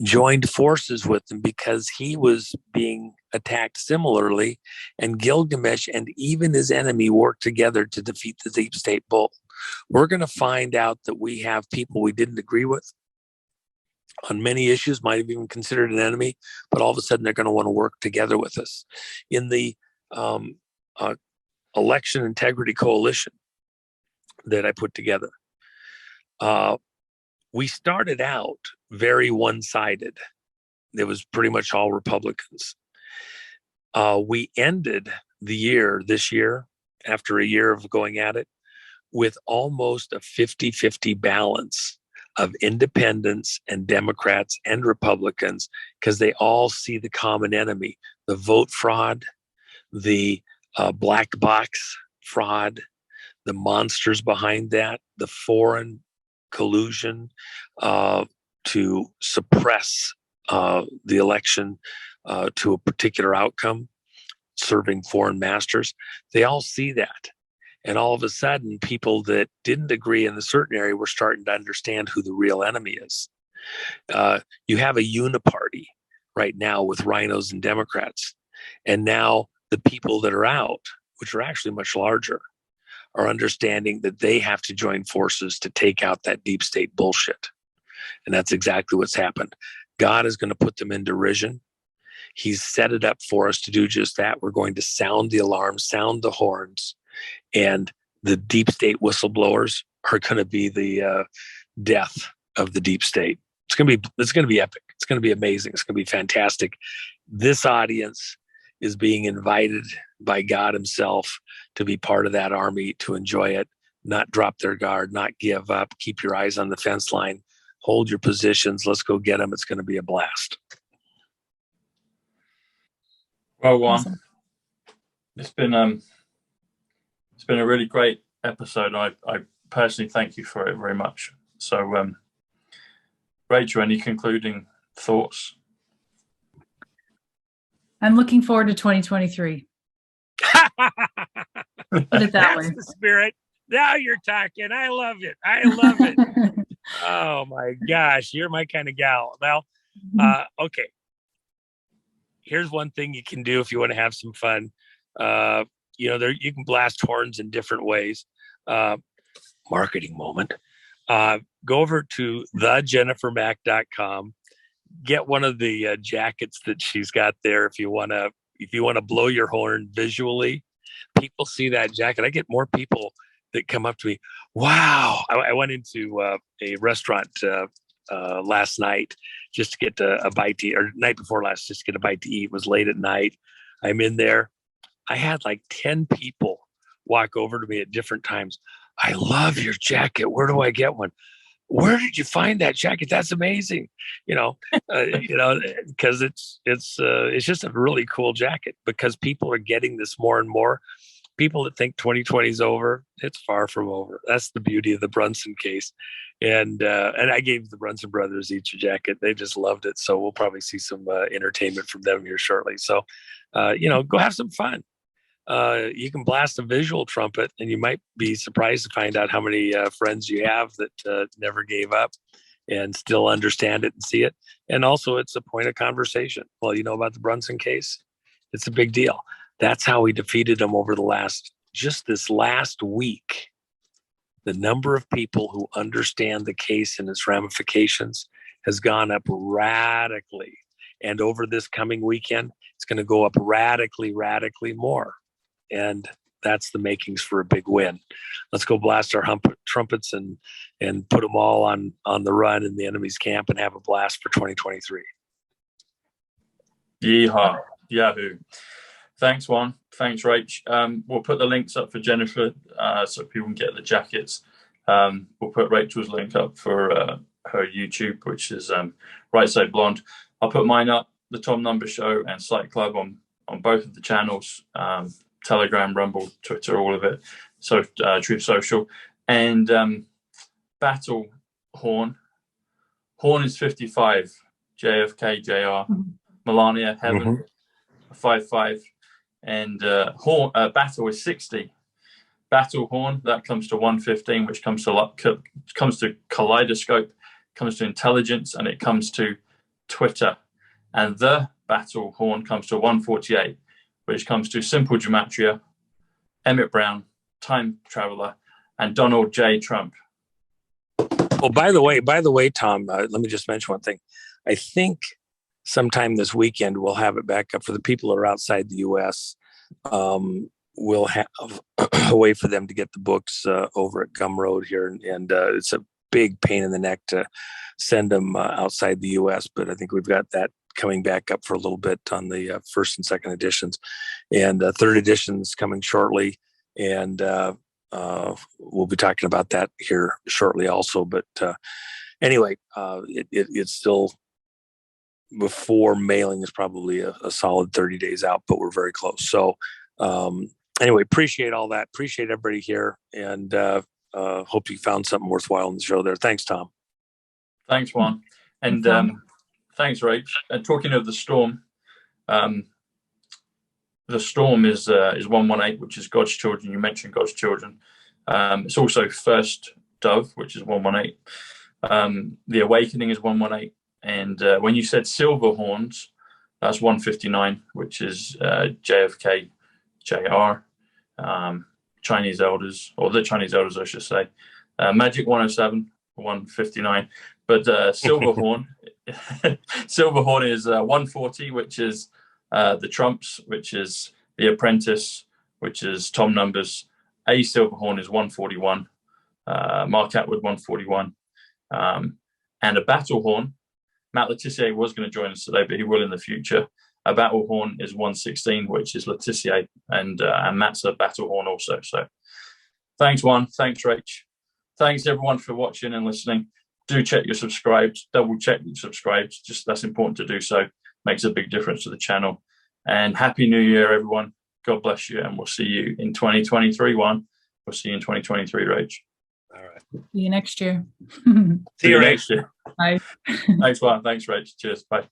joined forces with him because he was being attacked similarly, and Gilgamesh and even his enemy worked together to defeat the deep state bull. We're going to find out that we have people we didn't agree with on many issues, might have even considered an enemy, but all of a sudden they're going to want to work together with us. In the election integrity coalition that I put together, we started out very one-sided. It was pretty much all Republicans. We ended this year, after a year of going at it, with almost a 50-50 balance of independents and Democrats and Republicans, because they all see the common enemy, the vote fraud, the black box fraud, the monsters behind that, the foreign collusion to suppress the election to a particular outcome, serving foreign masters. They all see that. And all of a sudden, people that didn't agree in a certain area were starting to understand who the real enemy is. You have a uniparty right now with rhinos and Democrats. And now the people that are out, which are actually much larger, are understanding that they have to join forces to take out that deep state bullshit. And that's exactly what's happened. God is going to put them in derision. He's set it up for us to do just that. We're going to sound the alarm, sound the horns, and the deep state whistleblowers are going to be the death of the deep state. It's going to be epic. It's going to be amazing. It's going to be fantastic. This audience is being invited by God himself to be part of that army, to enjoy it, not drop their guard, not give up, keep your eyes on the fence line, hold your positions. Let's go get them. It's going to be a blast. Well, Juan, it's been a really great episode. I personally thank you for it very much. So, Rachel, any concluding thoughts? I'm looking forward to 2023. Put it that way. That's the spirit. Now you're talking. I love it. I love it. Oh my gosh, you're my kind of gal. Well, okay. Here's one thing you can do if you want to have some fun. You can blast horns in different ways. Marketing moment. Go over to thejennifermack.com. Get one of the jackets that she's got there. If you want to blow your horn visually, people see that jacket. I get more people that come up to me. Wow. I went into a restaurant last night just to get a bite to eat, or night before last, just to get a bite to eat. It was late at night. I'm in there. I had like 10 people walk over to me at different times. I love your jacket. Where do I get one? Where did you find that jacket? That's amazing. Because it's just a really cool jacket, because people are getting this more and more. People that think 2020 is over, it's far from over. That's the beauty of the Brunson case. And I gave the Brunson brothers each a jacket. They just loved it. So we'll probably see some entertainment from them here shortly. So, go have some fun. You can blast a visual trumpet, and you might be surprised to find out how many friends you have that never gave up and still understand it and see it. And also, it's a point of conversation. Well, you know about the Brunson case? It's a big deal. That's how we defeated them over this last week. The number of people who understand the case and its ramifications has gone up radically. And over this coming weekend, it's going to go up radically more. And that's the makings for a big win. Let's go blast our trumpets and put them all on the run in the enemy's camp and have a blast for 2023. Yeehaw. Yahoo. Thanks, Juan. Thanks, Rach. We'll put the links up for Jennifer so people can get the jackets. We'll put Rachel's link up for her YouTube, which is WriteSide Blonde. I'll put mine up, the Tom Numbers Show and Site Club on both of the channels, Telegram, Rumble, Twitter, all of it. So Truth Social. And Battle Horn. Horn is 55. JFK, JR. Melania, Heaven, 55. And Battle is 60. Battle Horn, that comes to 115, which comes to Kaleidoscope, comes to Intelligence, and it comes to Twitter. And the Battle Horn comes to 148, which comes to Simple Gematria, Emmett Brown, Time Traveler, and Donald J. Trump. Well, by the way, Tom, let me just mention one thing. I think sometime this weekend we'll have it back up for the people who are outside the U.S. We'll have a way for them to get the books over at Gumroad here, and it's a big pain in the neck to send them outside the U.S. But I think we've got that coming back up for a little bit on the first and second editions, and third edition's coming shortly, and we'll be talking about that here shortly also. But anyway, it's still before mailing is probably a solid 30 days out, but we're very close. So anyway, appreciate all that. Appreciate everybody here, and hope you found something worthwhile in the show there. Thanks, Tom. Thanks, Juan. And thanks, Rach. And talking of the storm is 118, which is God's children. You mentioned God's children. It's also First Dove, which is 118. The Awakening is 118. And when you said Silver Horns, that's 159, which is JFK, JR, Chinese Elders, or the Chinese Elders, I should say. Magic 107, 159. But Silver Horn, Silver Horn is 140, which is the Trumps, which is The Apprentice, which is Tom Numbers. A Silver Horn is 141, Mark Atwood 141, and a Battle Horn. Matt Letitia was going to join us today, but he will in the future. A Battle Horn is 116, which is Letitia, and Matt's a Battle Horn also. So thanks, Juan. Thanks, Rach. Thanks, everyone, for watching and listening. Do check you're subscribed. Double check you're subscribed. Just that's important to do so. Makes a big difference to the channel. And Happy New Year, everyone. God bless you, and we'll see you in 2023, Juan. We'll see you in 2023, Rach. All right. See you next year. See you next year. Bye. Thanks, Juan. Thanks, Rach. Cheers. Bye.